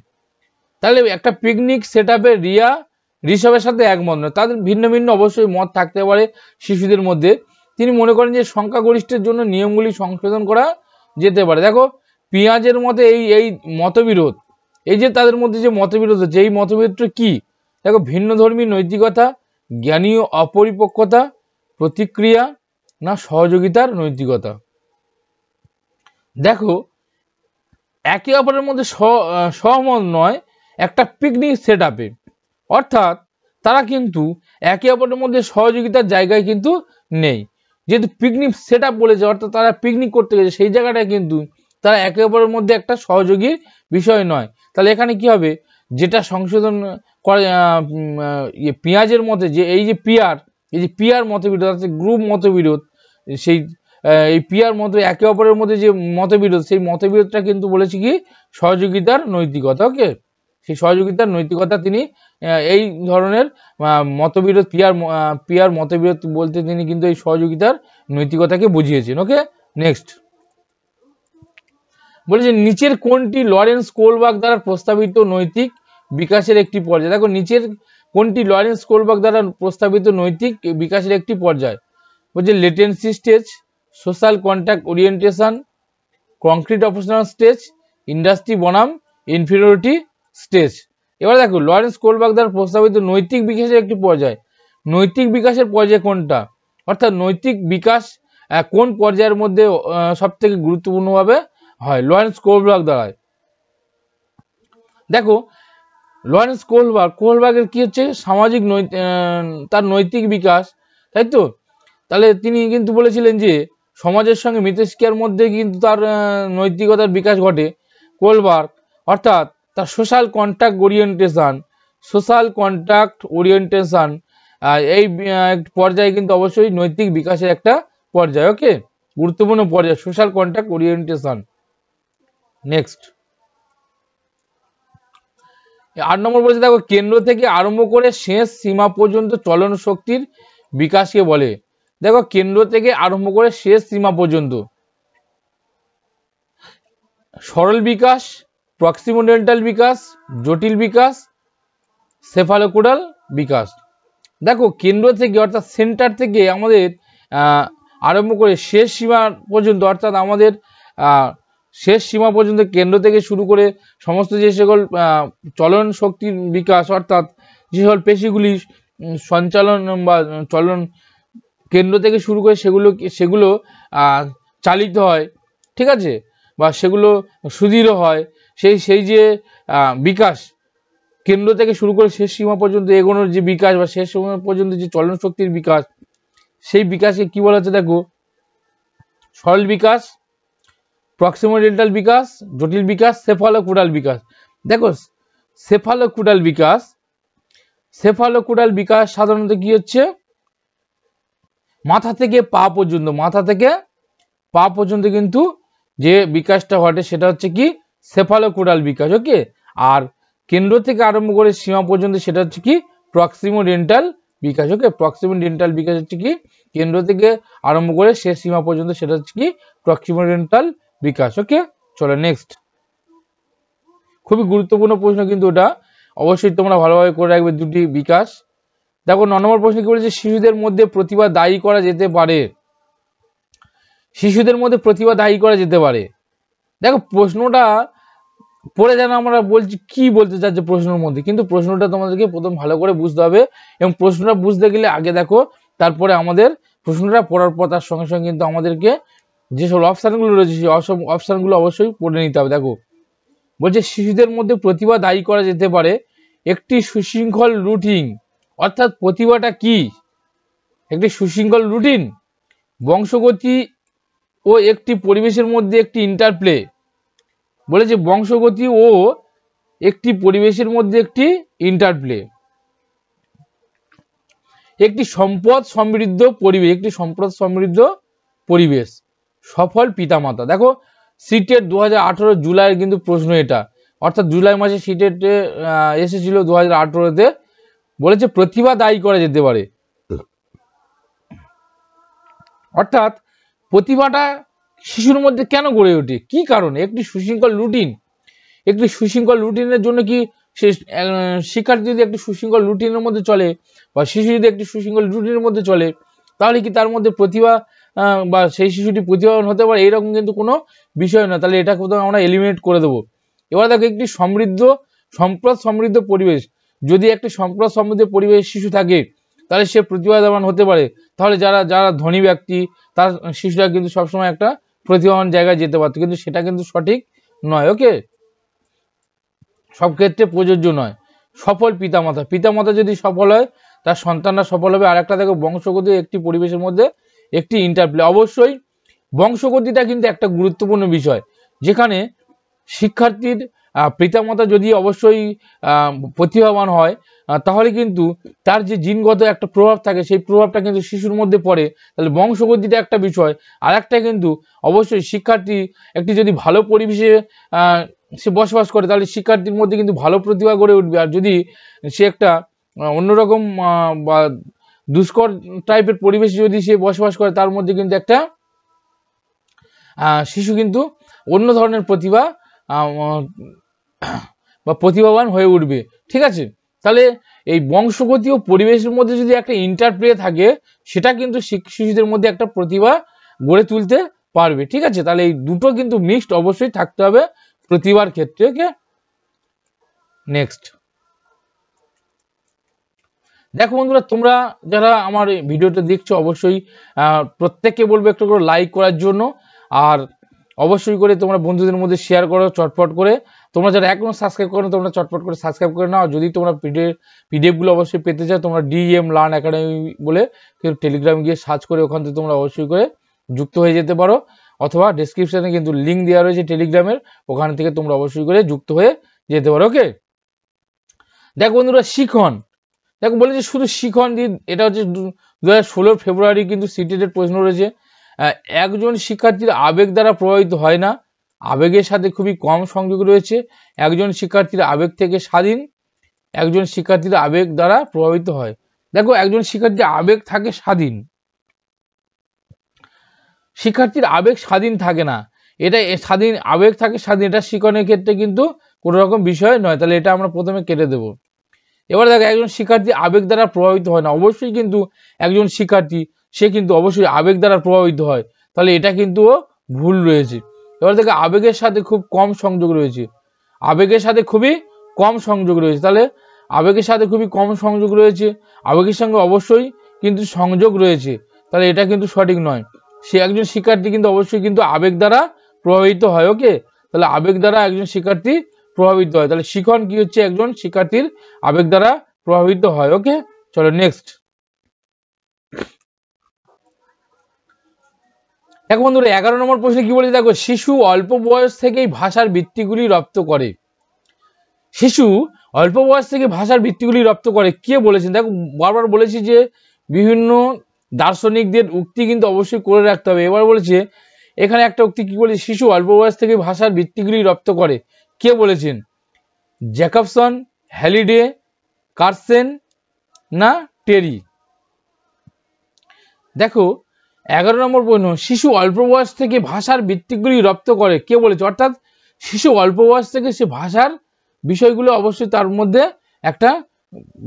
তাহলে একটা পিকনিক সেট আপে রিয়া ঋষভের সাথে একমত নয়, তাদের ভিন্ন ভিন্ন অবশ্যই মত থাকতে পারে শিশুদের মধ্যে। তিনি মনে করেন যে সংখ্যাগরিষ্ঠের জন্য নিয়মগুলি সংশোধন করা যেতে পারে। দেখো পিঁয়াজের মতে এই মতবিরোধ, এই যে তাদের মধ্যে যে মতবিরোধ হচ্ছে, এই মতবিরোধটা কি? দেখো ভিন্নধর্মী নৈতিকতা, জ্ঞানী অপরিপক্কতা, প্রতিক্রিয়া না সহযোগিতার নৈতিকতা। দেখো একে অপরের মধ্যে সহমত নয় একটা পিকনিক সেট আপে, অর্থাৎ তারা কিন্তু একে অপরের মধ্যে সহযোগিতার জায়গায় কিন্তু নেই। যেহেতু পিকনিক সেট আপ বলেছে, অর্থাৎ তারা পিকনিক করতে গেছে, সেই জায়গাটায় কিন্তু তারা একে অপরের মধ্যে একটা সহযোগীর বিষয় নয়। তাহলে এখানে কি হবে, যেটা সংশোধন করে পেঁয়াজের মতে যে এই যে পিয়ার মতবিরোধ আছে, গ্রুপ মতবিরোধ, সেই এই পিয়ার মতে একে অপরের মধ্যে যে মতবিরোধ, সেই মতবিরোধটা কিন্তু বলেছে কি সহযোগিতার নৈতিকতা। ওকে, সেই সহযোগিতার নৈতিকতা তিনি এই ধরনের মতবিরোধ পিয়ার মতবিরোধ বলতে তিনি কিন্তু এই সহযোগিতার নৈতিকতাকে বুঝিয়েছেন। ওকে, নেক্সট বলেছে নিচের কোনটি লরেন্স কোলবার্গ দ্বারা প্রস্তাবিত নৈতিক বিকাশের একটি পর্যায়? দেখো নিচের কোনটি লরেন্স কোলবার্গ দ্বারা প্রস্তাবিত নৈতিক বিকাশের একটি পর্যায়? বলছে latency stage, social contact orientation, concrete operational stage, industry বনাম ইনফিরিয়রিটি স্টেজ। এবার দেখো লরেন্স কোলবার্গ দ্বারা প্রস্তাবিত নৈতিক বিকাশের একটি পর্যায়, নৈতিক বিকাশের পর্যায় কোনটা, অর্থাৎ নৈতিক বিকাশ কোন পর্যায়ের মধ্যে সব থেকে গুরুত্বপূর্ণভাবে হয়? লরেন্স কোলবার্গ দ্বারা। দেখো লরেন্স কোলবার্গের কি হচ্ছে সামাজিক তার নৈতিক বিকাশ, তাই তো? তাহলে তিনি কিন্তু বলেছিলেন যে সমাজের সঙ্গে মিথস্ক্রিয়ার মধ্যে কিন্তু তার নৈতিকতার বিকাশ ঘটে। কোলবার্গ অর্থাৎ তার সোশ্যাল কন্ট্যাক্ট ওরিয়েন্টেশন এই পর্যায়ে কিন্তু অবশ্যই নৈতিক বিকাশের একটা পর্যায়। ওকে, গুরুত্বপূর্ণ পর্যায় সোশ্যাল কন্ট্যাক্ট ওরিয়েন্টেশন। নেক্সট 8 নম্বর বলছে দেখো কেন্দ্র থেকে আরম্ভ করে শেষ সীমা পর্যন্ত চলন শক্তির বিকাশকে বলে। দেখো কেন্দ্র থেকে আরম্ভ করে শেষ সীমা পর্যন্ত সরল বিকাশ, প্রক্সিমোডেন্টাল বিকাশ, জটিল বিকাশ, সেফালোকুডাল বিকাশ। দেখো কেন্দ্র থেকে অর্থাৎ সেন্টার থেকে আমাদের আরম্ভ করে শেষ সীমা পর্যন্ত, অর্থাৎ আমাদের শেষ সীমা পর্যন্ত কেন্দ্র থেকে শুরু করে সমস্ত যে সকল চলন শক্তির বিকাশ, অর্থাৎ যে সকল পেশিগুলি সঞ্চালন বা চলন কেন্দ্র থেকে শুরু করে সেগুলো চালিত হয়, ঠিক আছে, বা সেগুলো সুদৃঢ় হয়, সেই যে বিকাশ কেন্দ্র থেকে শুরু করে শেষ সীমা পর্যন্ত এগোনোর যে বিকাশ বা শেষ সীমা পর্যন্ত যে চলন শক্তির বিকাশ, সেই বিকাশকে কি বলা হচ্ছে? দেখো সরল বিকাশ, প্রক্সিমোডেন্টাল বিকাশ, জটিল বিকাশ, সেফালোকুডাল বিকাশ। দেখো সেফালোকুডাল বিকাশ সাধারণত কি হচ্ছে মাথা থেকে পা পর্যন্ত কিন্তু যে বিকাশটা ঘটে সেটা হচ্ছে কি সেফালোকুডাল বিকাশ। ওকে, আর কেন্দ্র থেকে আরম্ভ করে সীমা পর্যন্ত সেটা হচ্ছে কি প্রক্সিমোডেন্টাল বিকাশ। ওকে, প্রক্সিমোডেন্টাল বিকাশ হচ্ছে কি কেন্দ্র থেকে আরম্ভ করে শেষ সীমা পর্যন্ত সেটা হচ্ছে কি প্রক্সিমোডেন্টাল বিকাশ। ওকে, চলো নেক্সট। খুবই গুরুত্বপূর্ণ প্রশ্ন কিন্তু ওটা, অবশ্যই তোমরা ভালোভাবে করে রাখবে দুটি বিকাশ। দেখো 9 নম্বর প্রশ্ন কি বলেছে শিশুদের মধ্যে প্রতিভা দায়ী করা যেতে পারে। শিশুদের মধ্যে প্রতিভা দায়ী করা যেতে পারে। দেখো প্রশ্নটা পড়ে যেন আমরা বলছি কি বলতে চাচ্ছে প্রশ্নের মধ্যে, কিন্তু প্রশ্নটা তোমাদেরকে প্রথম ভালো করে বুঝতে হবে, এবং প্রশ্নটা বুঝতে গেলে আগে দেখো, তারপরে আমাদের প্রশ্নটা পড়ার পর তার সঙ্গে সঙ্গে কিন্তু আমাদেরকে যেসব অপশানগুলো রয়েছে সেই অপশানগুলো অবশ্যই পড়ে নিতে হবে। দেখো বলছে শিশুদের মধ্যে প্রতিভা দায়ী করা যেতে পারে একটি সুশৃঙ্খল রুটিন, অর্থাৎ প্রতিভাটা কি একটি সুশৃঙ্খল রুটিন, বংশগতি ও একটি পরিবেশের মধ্যে একটি ইন্টারপ্লে। বলেছে বংশগতি ও একটি পরিবেশের মধ্যে একটি ইন্টারপ্লে, একটি সম্পদ সমৃদ্ধ পরিবেশ, সফল পিতামাতা। দেখো সিটেট 2018 জুলাইয়ের কিন্তু প্রশ্ন এটা, অর্থাৎ জুলাই মাসে সিটেটে এসেছিল 2018-তে। বলেছে প্রতিভা দায়ী করা যেতে পারে, অর্থাৎ প্রতিভাটা শিশুর মধ্যে কেন গড়ে ওঠে, কি কারণে? একটি সুশৃঙ্খল রুটিনের জন্য কি সে শিক্ষার্থী যদি একটি সুশৃঙ্খল রুটিনের মধ্যে চলে বা শিশু যদি একটি সুশৃঙ্খল রুটিনের মধ্যে চলে, তাহলে কি তার মধ্যে প্রতিভা বা সেই শিশুটি প্রতিভাবান হতে পারে, এরকম কিন্তু কোনো বিষয় না। তাহলে এটা কোথাও আমরা এলিমিনেট করে দেবো। এবার দেখো, একটি সম্পদ সমৃদ্ধ পরিবেশ, যদি একটি সম্পদ সমৃদ্ধ পরিবেশ শিশু থাকে, তাহলে সে প্রতিভাবান হতে পারে। তাহলে যারা ধনী ব্যক্তি, তার শিশুরা কিন্তু সবসময় একটা প্রতিভাবান জায়গায় যেতে পারতো, কিন্তু সেটা কিন্তু সঠিক নয়। ওকে, সব ক্ষেত্রে প্রযোজ্য নয়। সফল পিতামাতা যদি সফল হয়, তার সন্তানরা সফল হবে। আর একটা দেখো, বংশগতি একটি পরিবেশের মধ্যে একটি ইন্টারপ্লে। অবশ্যই বংশগতিটা কিন্তু একটা গুরুত্বপূর্ণ বিষয়, যেখানে শিক্ষার্থীর পিতামাতা যদি অবশ্যই প্রতিভাবান হয়, তাহলে কিন্তু তার যে জিনগত একটা প্রভাব থাকে, সেই প্রভাবটা কিন্তু শিশুর মধ্যে পড়ে। তাহলে বংশগতিটা একটা বিষয়। আর একটা কিন্তু অবশ্যই শিক্ষার্থী একটি যদি ভালো পরিবেশে সে বসবাস করে, তাহলে শিক্ষার্থীর মধ্যে কিন্তু ভালো প্রতিভা গড়ে উঠবে। আর যদি সে একটা অন্যরকম বা দুষ্কর টাইপের পরিবেশে যদি সে বসবাস করে, তার মধ্যে কিন্তু একটা শিশু কিন্তু অন্য ধরনের প্রতিভা বা প্রতিভাবান হয়ে উঠবে। ঠিক আছে, তাহলে এই বংশগতি ও পরিবেশের মধ্যে যদি একটা ইন্টারপ্লে থাকে, সেটা কিন্তু শিশুদের মধ্যে একটা প্রতিভা গড়ে তুলতে পারবে। ঠিক আছে, তাহলে এই দুটো কিন্তু মিক্সড অবশ্যই থাকতে হবে প্রতিভার ক্ষেত্রে। ওকে, নেক্সট দেখো বন্ধুরা, তোমরা যারা আমার ভিডিওটা দেখছো, অবশ্যই প্রত্যেককে বলবো একটু করে লাইক করার জন্য। আর অবশ্যই করে তোমরা বন্ধুদের মধ্যে শেয়ার করো চটপট করে। তোমরা যারা এখনো সাবস্ক্রাইব করো, তোমরা চটপট করে সাবস্ক্রাইব করে নাও। যদি তোমরা পিডিএফ গুলো অবশ্যই পেতে চাও, তোমরা ডিএম লার্ন একাডেমি বলে টেলিগ্রাম গিয়ে সার্চ করে ওখান থেকে তোমরা অবশ্যই করে যুক্ত হয়ে যেতে পারো, অথবা ডেসক্রিপশনে কিন্তু লিঙ্ক দেওয়া রয়েছে টেলিগ্রামের, ওখান থেকে তোমরা অবশ্যই করে যুক্ত হয়ে যেতে পারো। ওকে, দেখো বন্ধুরা, শিখন দেখো বলেছে শুধু শিখন দিন। এটা হচ্ছে 2016 ফেব্রুয়ারি কিন্তু সিটেটের প্রশ্ন রয়েছে। একজন শিক্ষার্থীর আবেগ দ্বারা প্রভাবিত হয় না, আবেগের সাথে খুবই কম সংযোগ রয়েছে। একজন শিক্ষার্থীর আবেগ থেকে স্বাধীন, একজন শিক্ষার্থীর আবেগ দ্বারা প্রভাবিত হয়। দেখো, একজন শিক্ষার্থীর আবেগ থাকে স্বাধীন, শিক্ষার্থীর আবেগ স্বাধীন থাকে না। এটা স্বাধীন আবেগ থাকে স্বাধীন, এটা শিক্ষণের ক্ষেত্রে কিন্তু কোনো রকম বিষয় নয়। তাহলে এটা আমরা প্রথমে কেটে দেবো। এবার দেখো, একজন শিক্ষার্থী আবেগ দ্বারা প্রভাবিত হয় না। অবশ্যই কিন্তু একজন শিক্ষার্থী সে কিন্তু অবশ্যই আবেগ দ্বারা প্রভাবিত হয়, তাহলে এটা কিন্তু ভুল রয়েছে। এবার দেখো, আবেগের সাথে খুব কম সংযোগ রয়েছে, আবেগের সাথে খুবই কম সংযোগ রয়েছে। তাহলে আবেগের সাথে খুবই কম সংযোগ রয়েছে, আবেগের সঙ্গে অবশ্যই কিন্তু সংযোগ রয়েছে, তাহলে এটা কিন্তু সঠিক নয়। সে একজন শিক্ষার্থী কিন্তু অবশ্যই কিন্তু আবেগ দ্বারা প্রভাবিত হয়। ওকে, তাহলে আবেগ দ্বারা একজন শিক্ষার্থী প্রভাবিত হয়। তাহলে শিখন কি হচ্ছে, একজন শিক্ষার্থীর আবেগ দ্বারা প্রভাবিত হয়। ওকে, চলো নেক্সট। দেখো বন্ধুরা, 11 নম্বর প্রশ্নে কি বলেছে দেখো, শিশু অল্প বয়স থেকেই ভাষার ভিত্তিগুলি রপ্ত করে। শিশু অল্প বয়স থেকে ভাষার ভিত্তিগুলি রপ্ত করে, কে বলেছেন? দেখো, বারবার বলেছি যে বিভিন্ন দার্শনিকদের উক্তি কিন্তু অবশ্যই করে রাখতে হবে। এবার বলেছে এখানে একটা উক্তি কি বলেছে, শিশু অল্প বয়স থেকে ভাষার ভিত্তিগুলি রপ্ত করে, কে বলেছেন? জ্যাকবসন, হ্যালিডে, কার্সেন না টেরি? দেখো, 11 নম্বর প্রশ্ন, শিশু অল্প বয়স থেকে ভাষার ভিত্তিগুলি রপ্ত করে, কে বলেছে? অর্থাৎ শিশু অল্প বয়স থেকে সে ভাষার বিষয়গুলো অবশ্যই তার মধ্যে একটা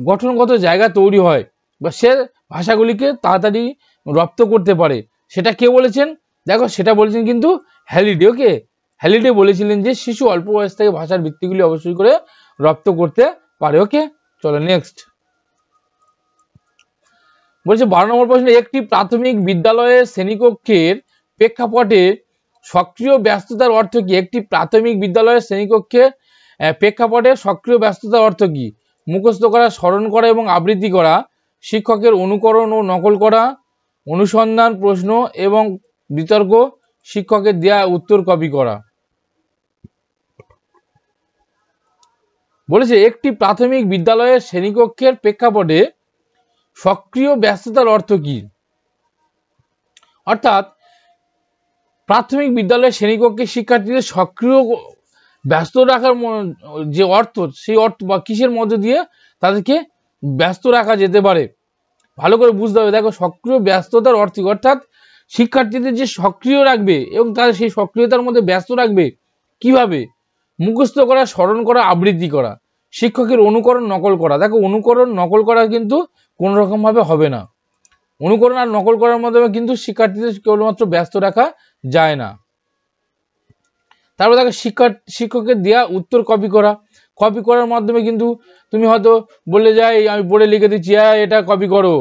গঠনগত জায়গা তৈরি হয়, বা সে ভাষাগুলিকে তাড়াতাড়ি রপ্ত করতে পারে, সেটা কে বলেছেন? দেখো, সেটা বলেছেন কিন্তু হ্যালিডে। ওকে, হ্যালিডে বলেছিলেন যে শিশু অল্প বয়স থেকে ভাষার ভিত্তিগুলি অবশ্যই করে রপ্ত করতে পারে। ওকে, চলো নেক্সট। বলছে 12 নম্বর প্রশ্ন, একটি প্রাথমিক বিদ্যালয়ের শ্রেণীকক্ষের প্রেক্ষাপটে সক্রিয় ব্যস্ততার অর্থ কি? একটি প্রাথমিক বিদ্যালয়ের শ্রেণীকক্ষের প্রেক্ষাপটে সক্রিয় ব্যস্ততার অর্থ কি? মুখস্থ করা, স্মরণ করা এবং আবৃত্তি করা, শিক্ষকের অনুকরণ ও নকল করা, অনুসন্ধান, প্রশ্ন এবং বিতর্ক, শিক্ষকের দেয়া উত্তর কপি করা। বলেছে একটি প্রাথমিক বিদ্যালয়ের শ্রেণীকক্ষের প্রেক্ষাপটে সক্রিয় ব্যস্ততার অর্থ কি? অর্থাৎ প্রাথমিক বিদ্যালয়ের শ্রেণীকক্ষে শিক্ষার্থীদের সক্রিয় ব্যস্ত রাখার যে অর্থ, সেই অর্থ বা কিসের মধ্য দিয়ে তাদেরকে ব্যস্ত রাখা যেতে পারে, ভালো করে বুঝতে হবে। দেখো, সক্রিয় ব্যস্ততার অর্থ, অর্থাৎ শিক্ষার্থীদের যে সক্রিয় রাখবে এবং তাদের সেই সক্রিয়তার মধ্যে ব্যস্ত রাখবে কিভাবে? মুখস্থ করা, স্মরণ করা, আবৃত্তি করা। শিক্ষকের অনুকরণ নকল করা। দেখো অনুকরণ নকল করা কিন্তু কোনো রকম ভাবে হবে না। অনুকরণ আর নকল করার মাধ্যমে কিন্তু শিক্ষার্থীদের কেবলমাত্র ব্যস্ত রাখা যায় না। তারপর দেখো শিক্ষকের দেওয়া উত্তর কপি করা। কপি করার মাধ্যমে কিন্তু তুমি হয়তো বললে যাই আমি বোর্ডে লিখে দিচ্ছি, এটা কপি করো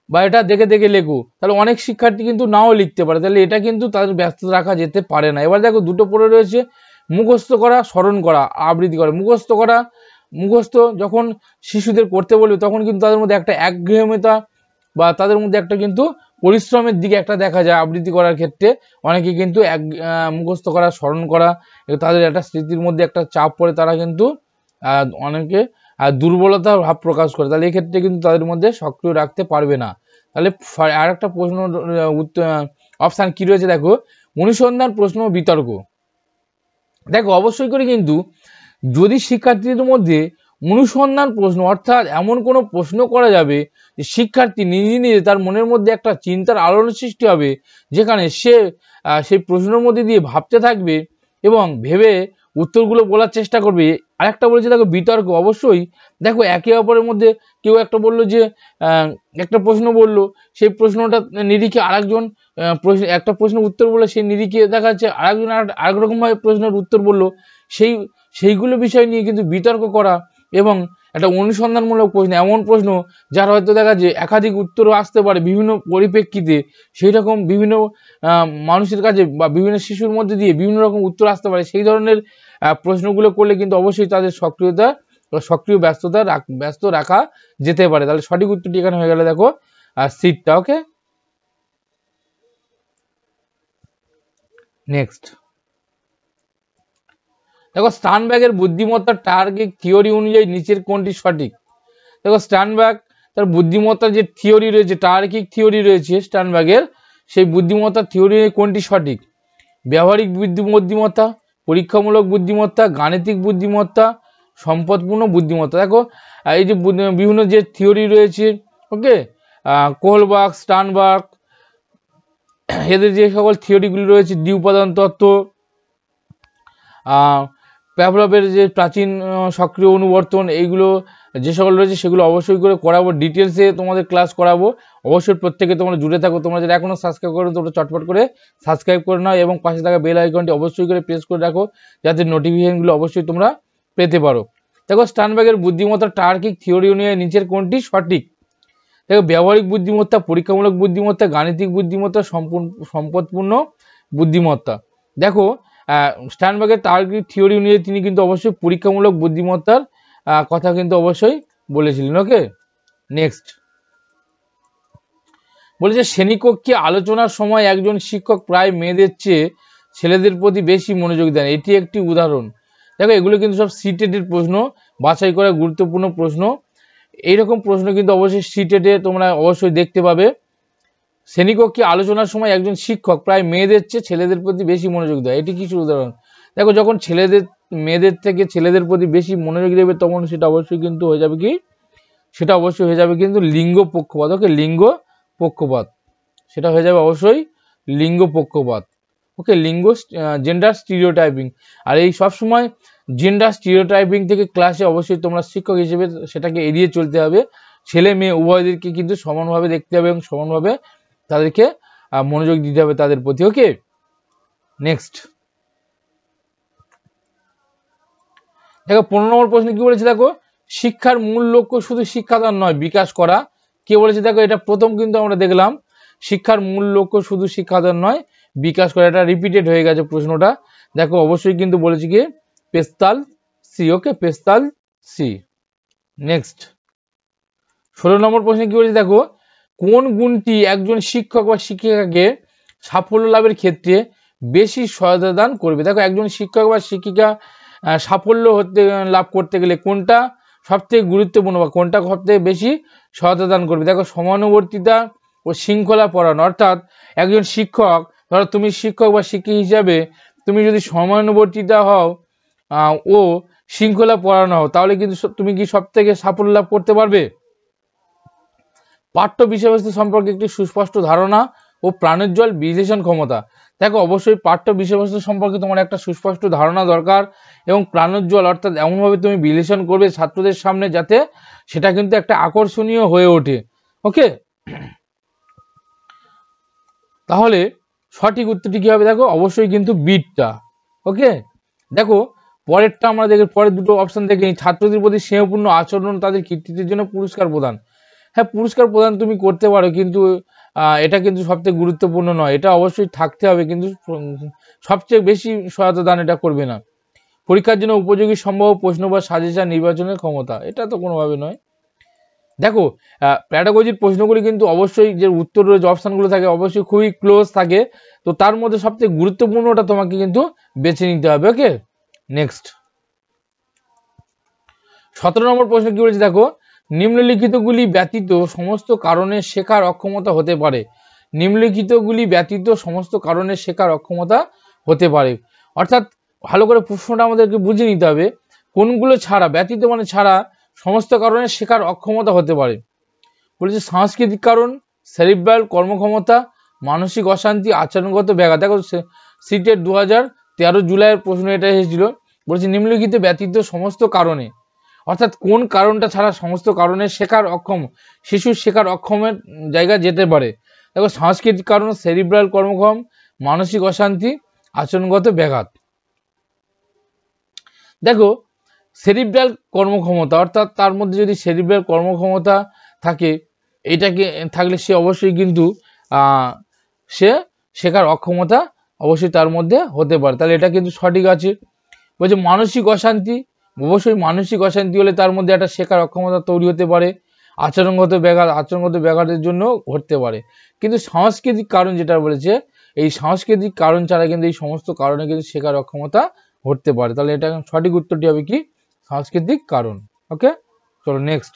বা এটা দেখে দেখে লেখো, তাহলে অনেক শিক্ষার্থী কিন্তু নাও লিখতে পারে, তাহলে এটা কিন্তু তাদের ব্যস্ত রাখা যেতে পারে না। এবার দেখো দুটো পড়ে রয়েছে, মুখস্থ করা, স্মরণ করা, আবৃত্তি করা। মুখস্থ করা, মুখস্থ যখন শিশুদের করতে বলবে তখন কিন্তু তাদের মধ্যে একটা একঘেয়েমিতা বা তাদের মধ্যে একটা কিন্তু পরিশ্রমের দিকে একটা দেখা যায়। আবৃত্তি করার ক্ষেত্রে অনেকে কিন্তু মুখস্থ করা, স্মরণ করা, তাদের একটা স্মৃতির মধ্যে একটা চাপ পড়ে, তারা কিন্তু অনেকে দুর্বলতার ভাব প্রকাশ করে, তাহলে এই ক্ষেত্রে কিন্তু তাদের মধ্যে সক্রিয় রাখতে পারবে না। তাহলে আর একটা প্রশ্ন অপশান কি রয়েছে দেখো, অনুসন্ধান, প্রশ্ন, বিতর্ক। দেখো অবশ্যই করে কিন্তু যদি শিক্ষার্থীদের মধ্যে অনুসন্ধান প্রশ্ন অর্থাৎ এমন কোনো প্রশ্ন করা যাবে যে শিক্ষার্থী নিজে নিজে তার মনের মধ্যে একটা চিন্তার আলোড়ন সৃষ্টি হবে, যেখানে সে সেই প্রশ্নের মধ্যে দিয়ে ভাবতে থাকবে এবং ভেবে উত্তরগুলো বলার চেষ্টা করবে। আরেকটা বলেছে দেখো বিতর্ক। অবশ্যই দেখো একে অপরের মধ্যে কেউ একটা বললো যে একটা প্রশ্ন বললো, সেই প্রশ্নটা নিরিখে আরেকজন একটা প্রশ্নের উত্তর বললো, সেই নিরিখে দেখা যাচ্ছে আরেকজন আরেক রকম ভাবে প্রশ্নের উত্তর বললো, সেইগুলো বিষয় নিয়ে কিন্তু বিতর্ক করা এবং একটা অনুসন্ধানমূলক প্রশ্ন, এমন প্রশ্ন যার হয়তো দেখা যায় একাধিক উত্তরও আসতে পারে বিভিন্ন পরিপ্রেক্ষিতে, সেই রকম বিভিন্ন মানুষের কাছে বা বিভিন্ন শিশুর মধ্যে দিয়ে বিভিন্ন রকম উত্তর আসতে পারে, সেই ধরনের প্রশ্নগুলো করলে কিন্তু অবশ্যই তাদের সক্রিয় ব্যস্ত রাখা যেতে পারে। তাহলে সঠিক উত্তরটি এখানে হয়ে গেল দেখো সিটটা। ওকে, নেক্সট দেখো স্টার্নবার্গের বুদ্ধিমত্তার টার্গেট থিওরি অনুযায়ী নিচের কোনটি সঠিক। দেখো স্টার্নবার্গ তার বুদ্ধিমত্তার যে থিওরি রয়েছে, টার্কিক থিওরি রয়েছে স্টার্নবার্গের, সেই বুদ্ধিমত্তার থিওরি কোনটি সঠিক? ব্যবহারিক বুদ্ধিমত্তা, পরীক্ষামূলক বুদ্ধিমত্তা, গাণিতিক বুদ্ধিমত্তা, সম্পদপূর্ণ বুদ্ধিমত্তা। দেখো এই যে বিভিন্ন যে থিওরি রয়েছে, ওকে, কোহলবার্গ, স্টার্নবার্গ, এদের যে সকল থিওরিগুলি রয়েছে, দ্বি উপাদান তত্ত্ব, প্যাভলভের যে প্রাচীন সক্রিয় অনুবর্তন, এইগুলো যে সকল রয়েছে সেগুলো অবশ্যই করে করাবো, ডিটেলসে তোমাদের ক্লাস করাবো। অবশ্যই প্রত্যেকে তোমরা জুড়ে থাকো। তোমরা যদি এখনো সাবস্ক্রাইব করো তোমরা চটপট করে সাবস্ক্রাইব করে নাও এবং পাশে থাকা বেল আইকনটি অবশ্যই করে প্রেস করে রাখো, যাতে নোটিফিকেশনগুলো অবশ্যই তোমরা পেতে পারো। দেখো স্টার্নবার্গের বুদ্ধিমত্তা টার্কিক থিওরি অনুযায়ী নিচের কোনটি সঠিক? দেখো ব্যবহারিক বুদ্ধিমত্তা, পরীক্ষামূলক বুদ্ধিমত্তা, গাণিতিক বুদ্ধিমত্তা, সম্পদপূর্ণ বুদ্ধিমত্তা। দেখো স্টার্নবার্গের টার্কিক থিওরি অনুযায়ী তিনি কিন্তু অবশ্যই পরীক্ষামূলক বুদ্ধিমত্তার কথা কিন্তু অবশ্যই বলেছিলেন। ওকে, নেক্সট বলেছে শ্রেণীকক্ষে আলোচনার সময় একজন শিক্ষক প্রায় মেয়েদের চেয়ে ছেলেদের প্রতি বেশি মনোযোগ দেন, এটি একটি উদাহরণ। দেখো এগুলো কিন্তু সব সিটেটের প্রশ্ন, বাছাই করা গুরুত্বপূর্ণ প্রশ্ন। এইরকম প্রশ্ন কিন্তু অবশ্যই সিটেটে তোমরা অবশ্যই দেখতে পাবে। শ্রেণীকক্ষে আলোচনার সময় একজন শিক্ষক প্রায় মেয়েদের চেয়ে ছেলেদের প্রতি বেশি মনোযোগ দেয়, এটি কিছু উদাহরণ। দেখো যখন মেয়েদের থেকে ছেলেদের প্রতি বেশি মনোযোগ দেবে তখন সেটা অবশ্যই কিন্তু হয়ে যাবে কি, সেটা অবশ্যই হয়ে যাবে কিন্তু লিঙ্গ পক্ষপাত। ওকে, লিঙ্গ পক্ষপাত, সেটা হয়ে যাবে অবশ্যই লিঙ্গ পক্ষপাত। ওকে, জেন্ডার স্টিরিওটাইপিং। আর এই সবসময় জেন্ডার স্টিরিওটাইপিং থেকে ক্লাসে অবশ্যই তোমরা শিক্ষক হিসেবে সেটাকে এড়িয়ে চলতে হবে। ছেলে মেয়ে উভয়দেরকে কিন্তু সমানভাবে দেখতে হবে এবং সমানভাবে তাদেরকে মনোযোগ দিতে হবে তাদের প্রতি। ওকে, নেক্সট দেখো 15 নম্বর প্রশ্ন কি বলেছে, দেখো শিক্ষার মূল লক্ষ্য শুধু শিক্ষাদান নয় বিকাশ করা। কে বলেছে? দেখো এটা প্রথম কিন্তু আমরা দেখলাম, শিক্ষার মূল লক্ষ্য শুধু শিক্ষাদান নয় বিকাশ করা, এটা রিপিটেড হয়ে গেছে প্রশ্নটা। দেখো অবশ্যই কিন্তু বলেছি কি পেস্তাল সি। ওকে, পেস্তাল সি। নেক্সট 16 নম্বর প্রশ্ন কি বলেছে, দেখো কোন গুণটি একজন শিক্ষক বা শিক্ষিকাকে সাফল্য লাভের ক্ষেত্রে বেশি সহায়তা দান করবে? দেখো একজন শিক্ষক বা শিক্ষিকা সাফল্য লাভ করতে গেলে কোনটা সবথেকে গুরুত্বপূর্ণ বা কোনটা সবথেকে বেশি সহায়তা দান করবে? দেখো সমানুবর্তিতা ও শৃঙ্খলা পরায়ণ। অর্থাৎ একজন শিক্ষক, ধরো তুমি শিক্ষক বা শিক্ষিকা হিসাবে তুমি যদি সমানুবর্তিতা হও ও শৃঙ্খলা পরায়ণ হও, তাহলে কিন্তু তুমি কি সবথেকে সাফল্য লাভ করতে পারবে। পাঠ্য বিষয়বস্তু সম্পর্কে একটি সুস্পষ্ট ধারণা ও প্রাণোজ্জ্বল বিশ্লেষণ ক্ষমতা। দেখো অবশ্যই পাঠ্য বিষয়বস্তু সম্পর্কে তোমার একটা সুস্পষ্ট ধারণা দরকার এবং প্রাণোজ্জ্বল অর্থাৎ এমনভাবে তুমি বিশ্লেষণ করবে ছাত্রদের সামনে যাতে সেটা কিন্তু একটা আকর্ষণীয় হয়ে ওঠে। ওকে, তাহলে সঠিক উত্তরটি কি হবে? দেখো অবশ্যই কিন্তু বিটটা। ওকে, দেখো পরেরটা আমরা দেখি, পরের দুটো অপশন দেখে নিই। ছাত্রদের প্রতি স্নেহপূর্ণ আচরণ, তাদের কৃতিত্বের জন্য পুরস্কার প্রদান। হ্যাঁ, পুরস্কার প্রদান তুমি করতে পারো, কিন্তু এটা কিন্তু সবচেয়ে গুরুত্বপূর্ণ নয়। এটা অবশ্যই থাকতে হবে, কিন্তু সবচেয়ে বেশি সহায়তা দান এটা করবে না। পরীক্ষার জন্য উপযোগী সম্ভব প্রশ্ন বা সাজেশন নির্বাচনের ক্ষমতা, এটা তো কোনোভাবে নয়। দেখো প্যাডাগজির প্রশ্নগুলি কিন্তু অবশ্যই যে উত্তরের যে অপশনগুলো থাকে অবশ্যই খুবই ক্লোজ থাকে, তো তার মধ্যে সবচেয়ে গুরুত্বপূর্ণটা তোমাকে কিন্তু বেছে নিতে হবে। ওকে, নেক্সট 17 নম্বর প্রশ্ন কি বলেছে দেখো, নিম্নলিখিতগুলি ব্যতীত সমস্ত কারণে শেখার অক্ষমতা হতে পারে। নিম্নলিখিতগুলি ব্যতীত সমস্ত কারণে শেখার অক্ষমতা হতে পারে, অর্থাৎ ভালো করে প্রশ্নটা আমাদেরকে বুঝে নিতে হবে। কোনগুলো ছাড়া, ব্যতীত মানে ছাড়া, সমস্ত কারণে শেখার অক্ষমতা হতে পারে। বলেছে সাংস্কৃতিক কারণ, সেরিব্রাল কর্মক্ষমতা, মানসিক অশান্তি, আচরণগত ব্যাঘাত। দেখো সিটের 2013 জুলাইয়ের প্রশ্ন এটা এসেছিল। বলেছে নিম্নলিখিত ব্যতীত সমস্ত কারণে, অর্থাৎ কোন কারণটা ছাড়া সমস্ত কারণে শেখার অক্ষম, শিশুর শেখার অক্ষমের জায়গা যেতে পারে। দেখো সাংস্কৃতিক কারণ, সেরিব্রাল কর্মক্ষম, মানসিক অশান্তি, আচরণগত ব্যাঘাত। দেখো সেরিব্রাল কর্মক্ষমতা, অর্থাৎ তার মধ্যে যদি সেরিব্রাল কর্মক্ষমতা থাকে, এটাকে থাকলে সে অবশ্যই কিন্তু সে শেখার অক্ষমতা অবশ্যই তার মধ্যে হতে পারে, তাহলে এটা কিন্তু সঠিক আছে। বলছে মানসিক অশান্তি, অবশ্যই মানসিক অশান্তি হলে তার মধ্যে একটা শেখার অক্ষমতা তৈরি হতে পারে। আচরণগত ব্যাঘাত, আচরণগত ব্যাঘাতের জন্য ঘটতে পারে। কিন্তু সাংস্কৃতিক কারণ যেটা বলেছে, এই সাংস্কৃতিক কারণ ছাড়া কিন্তু এই সমস্ত কারণে কিন্তু শেখার অক্ষমতা ঘটতে পারে, তাহলে এটা সঠিক উত্তরটি হবে কি? সাংস্কৃতিক কারণ। ওকে, চলো নেক্সট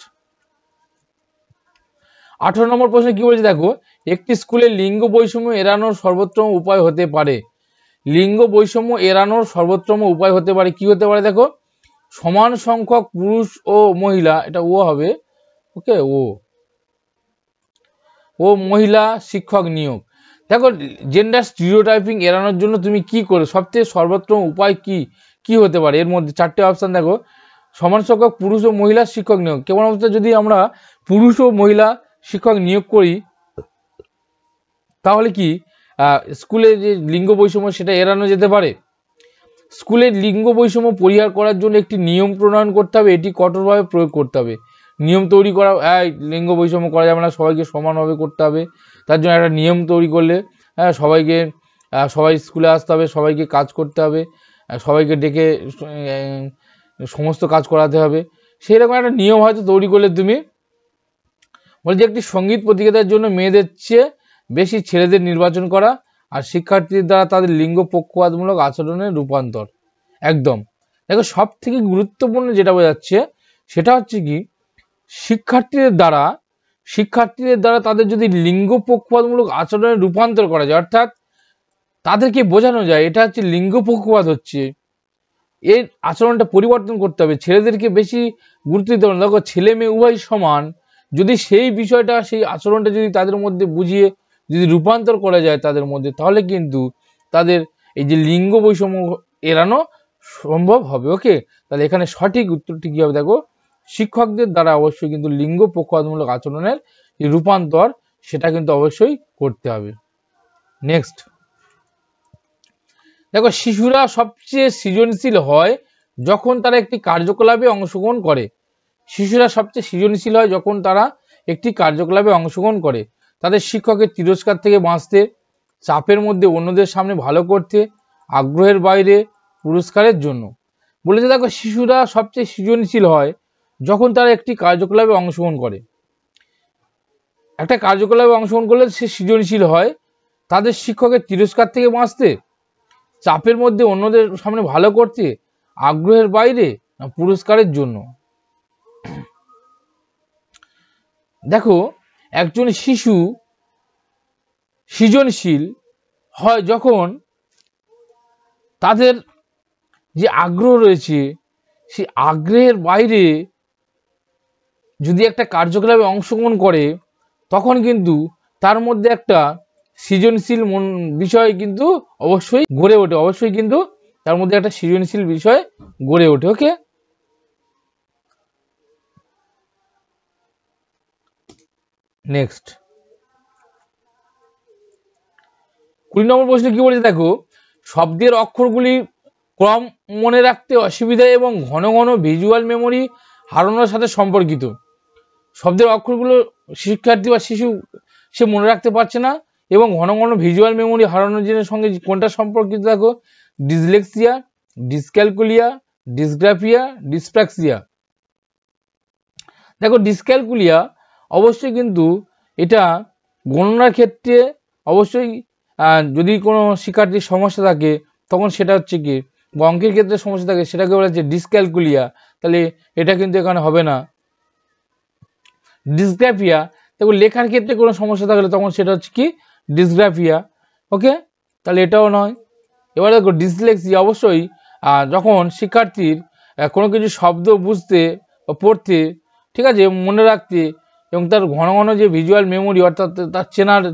18 নম্বর প্রশ্ন কি বলেছে দেখো, একটি স্কুলে লিঙ্গ বৈষম্য এড়ানোর সর্বোত্তম উপায় হতে পারে। লিঙ্গ বৈষম্য এড়ানোর সর্বোত্তম উপায় হতে পারে, কি হতে পারে? দেখো সমান সংখ্যক পুরুষ ও মহিলা, এটা ও হবে। ওকে, ও মহিলা শিক্ষক নিয়োগ। দেখো জেন্ডার স্টিরিওটাইপিং এড়ানোর জন্য তুমি কি করে, সবচেয়ে সর্বোত্তম উপায় কি হতে পারে? এর মধ্যে 4টে অপশন দেখো, সমান সংখ্যক পুরুষ ও মহিলা শিক্ষক নিয়োগ। কেমন অবস্থায় যদি আমরা পুরুষ ও মহিলা শিক্ষক নিয়োগ করি, তাহলে কি স্কুলে যে লিঙ্গ বৈষম্য সেটা এড়ানো যেতে পারে। স্কুলের লিঙ্গ বৈষম্য পরিহার করার জন্য একটি নিয়ম প্রণয়ন করতে হবে, এটি কঠোরভাবে প্রয়োগ করতে হবে। নিয়ম তৈরি করা, লিঙ্গ বৈষম্য করা যাবে না, সবাইকে সমানভাবে করতে হবে। তার জন্য একটা নিয়ম তৈরি করলে সবাই স্কুলে আসতে হবে, সবাইকে কাজ করতে হবে, সবাইকে ডেকে সমস্ত কাজ করাতে হবে। সেই রকম একটা নিয়ম হয়তো তৈরি করলে তুমি বলছে একটি সঙ্গীত প্রতিযোগিতার জন্য মেয়েদের চেয়ে বেশি ছেলেদের নির্বাচন করা, আর শিক্ষার্থীদের দ্বারা তাদের লিঙ্গ পক্ষপাতমূলক আচরণের রূপান্তর। একদম দেখো সব থেকে গুরুত্বপূর্ণ যেটা বোঝাচ্ছে সেটা হচ্ছে কি, শিক্ষার্থীদের দ্বারা তাদের যদি লিঙ্গ পক্ষপাতমূলক আচরণের রূপান্তর করা যায়, অর্থাৎ তাদেরকে বোঝানো যায় এটা হচ্ছে লিঙ্গ পক্ষপাত হচ্ছে, এর আচরণটা পরিবর্তন করতে হবে, ছেলেদেরকে বেশি গুরুত্ব দিতে হবে। দেখো ছেলে মেয়ে উভয় সমান, যদি সেই বিষয়টা, সেই আচরণটা যদি তাদের মধ্যে বুঝিয়ে যদি রূপান্তর করা যায় তাদের মধ্যে, তাহলে কিন্তু তাদের এই যে লিঙ্গ বৈষম্য এড়ানো সম্ভব হবে। ওকে, তাহলে এখানে সঠিক উত্তরটি কি হবে? দেখো শিক্ষকদের দ্বারা অবশ্যই কিন্তু লিঙ্গ পক্ষপাতমূলক আচরণের যে রূপান্তর সেটা কিন্তু অবশ্যই করতে হবে। নেক্সট দেখো শিশুরা সবচেয়ে সৃজনশীল হয় যখন তারা একটি কার্যকলাপে অংশগ্রহণ করে। শিশুরা সবচেয়ে সৃজনশীল হয় যখন তারা একটি কার্যকলাপে অংশগ্রহণ করে, তাদের শিক্ষকের তিরস্কার থেকে বাঁচতে, চাপের মধ্যে অন্যদের সামনে ভালো করতে, আগ্রহের বাইরে পুরস্কারের জন্য। বলেছে দেখো শিশুরা সবচেয়ে সৃজনশীল হয় যখন তারা একটি কার্যকলাপে অংশগ্রহণ করে। একটা কার্যকলাপে অংশগ্রহণ করলে সে সৃজনশীল হয় তাদের শিক্ষকের তিরস্কার থেকে বাঁচতে, চাপের মধ্যে অন্যদের সামনে ভালো করতে, আগ্রহের বাইরে পুরস্কারের জন্য। দেখো একজন শিশু সৃজনশীল হয় যখন তাদের যে আগ্রহ রয়েছে সেই আগ্রহের বাইরে যদি একটা কার্যকলাপে অংশগ্রহণ করে, তখন কিন্তু তার মধ্যে একটা সৃজনশীল বিষয় কিন্তু অবশ্যই গড়ে ওঠে, অবশ্যই কিন্তু তার মধ্যে একটা সৃজনশীল বিষয় গড়ে ওঠে। ওকে, নেক্সট 20 নম্বর প্রশ্ন কি বলেছে দেখো, শব্দের অক্ষরগুলি ক্রম মনে রাখতে অসুবিধা এবং ঘন ঘন ভিজুয়াল মেমোরি হারানোর সাথে সম্পর্কিত। শব্দের অক্ষরগুলো শিক্ষার্থী বা শিশু সে মনে রাখতে পারছে না এবং ঘন ঘন ভিজুয়াল মেমোরি হারানোর সঙ্গে কোনটা সম্পর্কিত দেখো, ডিসলেক্সিয়া, ডিসক্যালকুলিয়া, ডিসগ্রাফিয়া, ডিসপ্রাক্সিয়া। দেখো ডিসক্যালকুলিয়া অবশ্যই কিন্তু এটা গণনার ক্ষেত্রে অবশ্যই যদি কোনো শিক্ষার্থীর সমস্যা থাকে তখন সেটা হচ্ছে কি, অঙ্কের ক্ষেত্রে সমস্যা থাকে সেটাকে বলা হচ্ছে ডিসক্যালকুলিয়া, তাহলে এটা কিন্তু এখানে হবে না। ডিসগ্রাফিয়া দেখো লেখার ক্ষেত্রে কোনো সমস্যা থাকলে তখন সেটা হচ্ছে কি, ডিসগ্রাফিয়া। ওকে, তাহলে এটাও নয়। এবার দেখো ডিসলেক্সিয়া অবশ্যই যখন শিক্ষার্থীর কোনো কিছু শব্দ বুঝতে পড়তে, ঠিক আছে, মনে রাখতে এবং তার ঘন ঘন যে ভিজুয়াল মেমোরি অর্থাৎ তার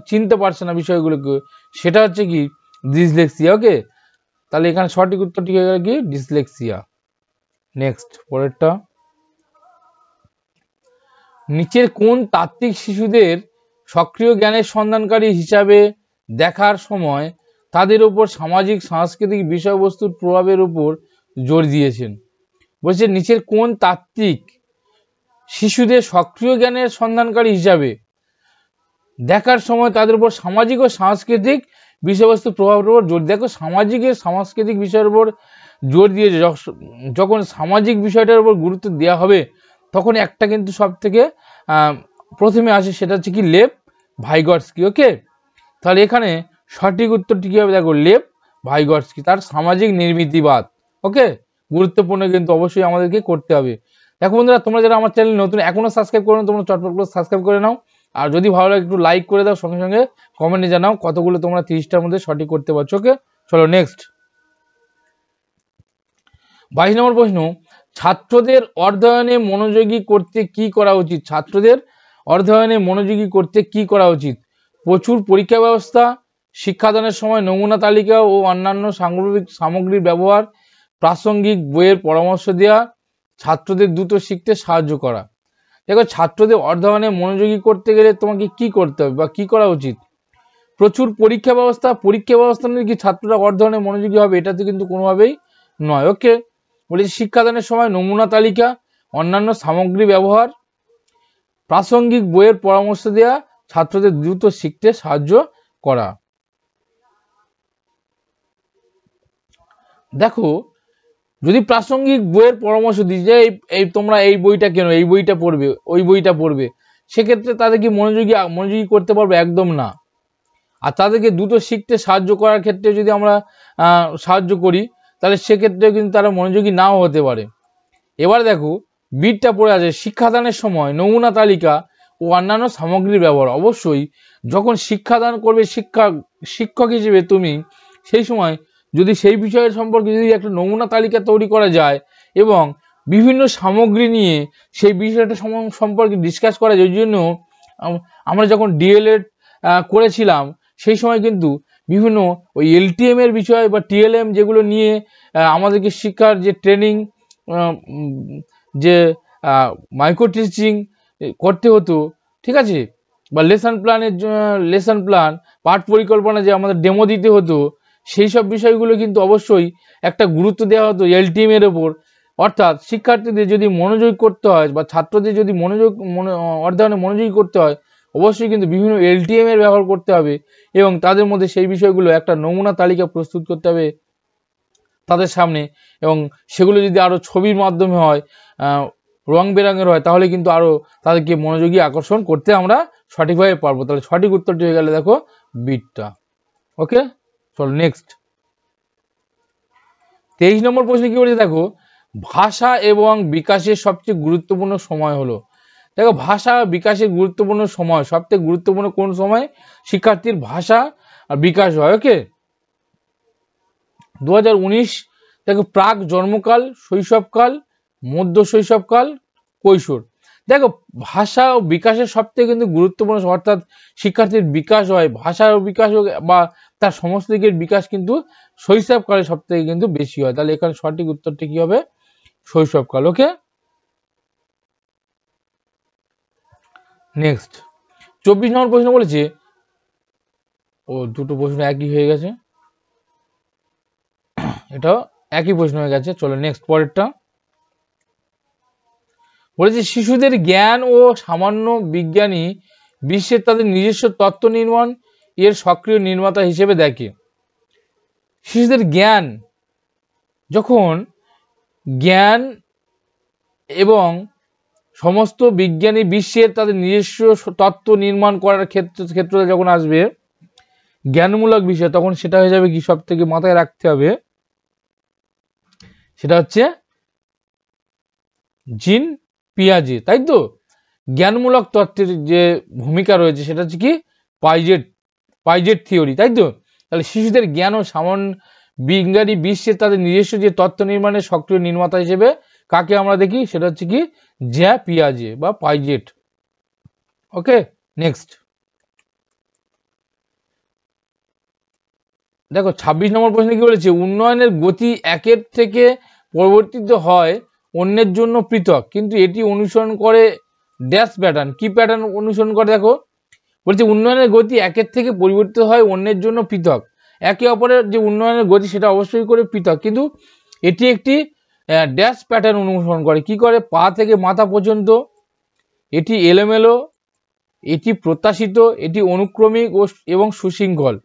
চিনতে পারছে না বিষয়গুলোকে, সেটা হচ্ছে কি, ডিসলেক্সিয়া। ওকে, তাহলে এখানে সঠিক উত্তরটি হয়ে গেল কি, ডিসলেক্সিয়া। নেক্সট পরেরটা, নিচের কোন তাত্ত্বিক শিশুদের সক্রিয় জ্ঞানের সন্ধানকারী হিসাবে দেখার সময় তাদের উপর সামাজিক সাংস্কৃতিক বিষয়বস্তুর প্রভাবের উপর জোর দিয়েছেন? বলছে নিচের কোন তাত্ত্বিক শিশুদের সক্রিয় জ্ঞানের সন্ধানকারী হিসাবে দেখার সময় তাদের উপর সামাজিক ও সাংস্কৃতিক বিষয়বস্তুর প্রভাবের উপর জোর। দেখো সামাজিক ও সাংস্কৃতিক বিষয়ের উপর জোর দিয়েছে, যখন সামাজিক বিষয়টার উপর গুরুত্ব দেওয়া হবে তখন একটা কিন্তু সব থেকে প্রথমে আসে, সেটা হচ্ছে কি, লেভ ভাইগটস্কি। ওকে, তাহলে এখানে সঠিক উত্তরটি কি হবে দেখো, লেভ ভাইগটস্কি, তার সামাজিক নির্মিতিবাদ। ওকে, গুরুত্বপূর্ণ কিন্তু অবশ্যই আমাদেরকে করতে হবে। দেখো বন্ধুরা, তোমরা যারা আমার চ্যানেল নতুন এখনো সাবস্ক্রাইব করো না, তোমরা চটপট করে সাবস্ক্রাইব করে নাও, আর যদি ভালো লাগে একটু লাইক করে দাও, সঙ্গে সঙ্গে কমেন্টে জানাও কতগুলো তোমরা 30টার মধ্যে সঠিক করতে পারছো। ওকে, চলো নেক্সট 22 নম্বর প্রশ্ন, ছাত্রদের অধ্যয়নে মনোযোগী করতে কি করা উচিত? ছাত্রদের অধ্যয়নে মনোযোগী করতে কি করা উচিত? প্রচুর পরীক্ষা ব্যবস্থা, শিক্ষাদানের সময় নমুনা তালিকা ও অন্যান্য সামগ্রীর ব্যবহার, প্রাসঙ্গিক বইয়ের পরামর্শ দেওয়া, ছাত্রদের দ্রুত শিখতে সাহায্য করা। দেখো ছাত্রদের অধ্যয়নে মনোযোগী করতে গেলে তোমাকে কি করতে হবে বা কি করা উচিত? প্রচুর পরীক্ষা ব্যবস্থা নিয়ে কি ছাত্ররা অধ্যয়নে মনোযোগী হবে? এটা তো কিন্তু কোনোভাবেই নয়। ওকে, বলেছি শিক্ষাদানের সময় নমুনা তালিকা, অন্যান্য সামগ্রী ব্যবহার, প্রাসঙ্গিক বইয়ের পরামর্শ দেওয়া, ছাত্রদের দ্রুত শিখতে সাহায্য করা। দেখো যদি প্রাসঙ্গিক বইয়ের পরামর্শ দিই যে এই তোমরা এই বইটা কেন, এই বইটা পড়বে, ওই বইটা পড়বে, সেক্ষেত্রে তাদেরকে মনোযোগী করতে পারবে? একদম না। আর তাদেরকে দ্রুত শিখতে সাহায্য করার ক্ষেত্রে যদি আমরা সাহায্য করি তাহলে সেক্ষেত্রে কিন্তু তারা মনোযোগী নাও হতে পারে। এবার দেখো বিটটা পড়ে আছে, শিক্ষাদানের সময় নমুনা তালিকা ও অন্যান্য সামগ্রীর ব্যবহার। অবশ্যই যখন শিক্ষাদান করবে শিক্ষক হিসেবে তুমি, সেই সময় যদি সেই বিষয়ের সম্পর্কে যদি একটা নমুনা তালিকা তৈরি করা যায় এবং বিভিন্ন সামগ্রী নিয়ে সেই বিষয়টা সম্পর্কে ডিসকাস করা যায়, ওই জন্য আমরা যখন ডিএলএড করেছিলাম সেই সময় কিন্তু বিভিন্ন ওই এলটিএম এর বিষয় বা টিএলএম যেগুলো নিয়ে আমাদেরকে শিক্ষার যে ট্রেনিং, যে মাইক্রো টিচিং করতে হতো, ঠিক আছে, বা লেসন প্ল্যান পাঠ পরিকল্পনা যে আমাদের ডেমো দিতে হতো, সেই সব বিষয়গুলো কিন্তু অবশ্যই একটা গুরুত্ব দেওয়া হতো এলটিএম এর ওপর। অর্থাৎ শিক্ষার্থীদের যদি মনোযোগ করতে হয় বা ছাত্রদের যদি অধ্যয়নে মনোযোগী করতে হয়, অবশ্যই কিন্তু বিভিন্ন এলটিএম এর ব্যবহার করতে হবে এবং তাদের মধ্যে সেই বিষয়গুলো একটা নমুনা তালিকা প্রস্তুত করতে হবে তাদের সামনে, এবং সেগুলো যদি আরো ছবির মাধ্যমে হয়, রং বেরঙের হয়, তাহলে কিন্তু আরো তাদেরকে মনোযোগী আকর্ষণ করতে আমরা সঠিকভাবে পারবো। তাহলে সঠিক উত্তরটি হয়ে গেলে দেখো বিটটা। ওকে, চলো নেক্সট 23 নম্বর প্রশ্ন কি বলছে দেখো, ভাষা এবং বিকাশের সবচেয়ে গুরুত্বপূর্ণ সময় হলো। দেখো ভাষা বিকাশের গুরুত্বপূর্ণ সময়, সবথেকে গুরুত্বপূর্ণ কোন সময়? শিক্ষার্থীর ভাষা আর বিকাশ হয়। ওকে, 2019 দেখো প্রাক জন্মকাল, শৈশবকাল, মধ্য শৈশবকাল, কৈশোর। দেখো ভাষা ও বিকাশের সব থেকে কিন্তু গুরুত্বপূর্ণ, অর্থাৎ শিক্ষার্থীর বিকাশ হয়, ভাষার বিকাশ বা তার সমস্ত দিকের বিকাশ কিন্তু শৈশবকালে সব থেকে কিন্তু বেশি হয়। তাহলে এখানে সঠিক উত্তরটি কি হবে? শৈশবকাল। ওকে, নেক্সট 24 নম্বর প্রশ্ন বলেছে, ও দুটো প্রশ্ন একই হয়ে গেছে, এটাও একই প্রশ্ন হয়ে গেছে। চলো নেক্সট পরেরটা বলেছে, শিশুদের জ্ঞান ও সামান্য বিজ্ঞানী বিশ্বের তাদের নিজস্ব তত্ত্ব নির্মাণ এর সক্রিয় নির্মাতা হিসেবে দেখে। শিশুদের জ্ঞান, যখন জ্ঞান এবং সমস্ত বিজ্ঞানী বিশ্বের তাদের নিজস্ব তত্ত্ব নির্মাণ করার ক্ষেত্রে যখন আসবে জ্ঞানমূলক বিষয়, তখন সেটা হয়ে যাবে কি, সব থেকে মাথায় রাখতে হবে, সেটা হচ্ছে জিন পিয়াজে, তাই তো? জ্ঞানমূলক তত্ত্বের যে ভূমিকা রয়েছে সেটা হচ্ছে কি, পাইজেট থিওরি, তাই তো? তাহলে শিশুদের জ্ঞান ও সামান্য বিজ্ঞানী বিশ্বের তাদের নিজস্ব যে তত্ত্ব নির্মাণের সক্রিয় নির্মাতা হিসেবে কাকে আমরা দেখি, সেটা হচ্ছে কি, জ্যা পিয়াজে বা পাইজেট। ওকে, নেক্সট দেখো 26 নম্বর প্রশ্নে কি বলেছে, উন্নয়নের গতি একের থেকে পরিবর্তিত হয় অন্যের জন্য পৃথক, কিন্তু এটি অনুসরণ করে ড্যাশ প্যাটার্ন। কি প্যাটার্ন অনুসরণ করে? দেখো বলছে উন্নয়নের গতি একের থেকে পরিবর্তিত হয় অন্যের জন্য পৃথক, একে অপরের যে উন্নয়নের গতি সেটা অবশ্যই করে পৃথক, কিন্তু এটি একটি ড্যাশ প্যাটার্ন অনুসরণ করে। কি করে? পা থেকে মাথা পর্যন্ত এটি এলোমেলো, এটি প্রত্যাশিত, এটি অনুক্রমিক এবং সুশৃঙ্খল।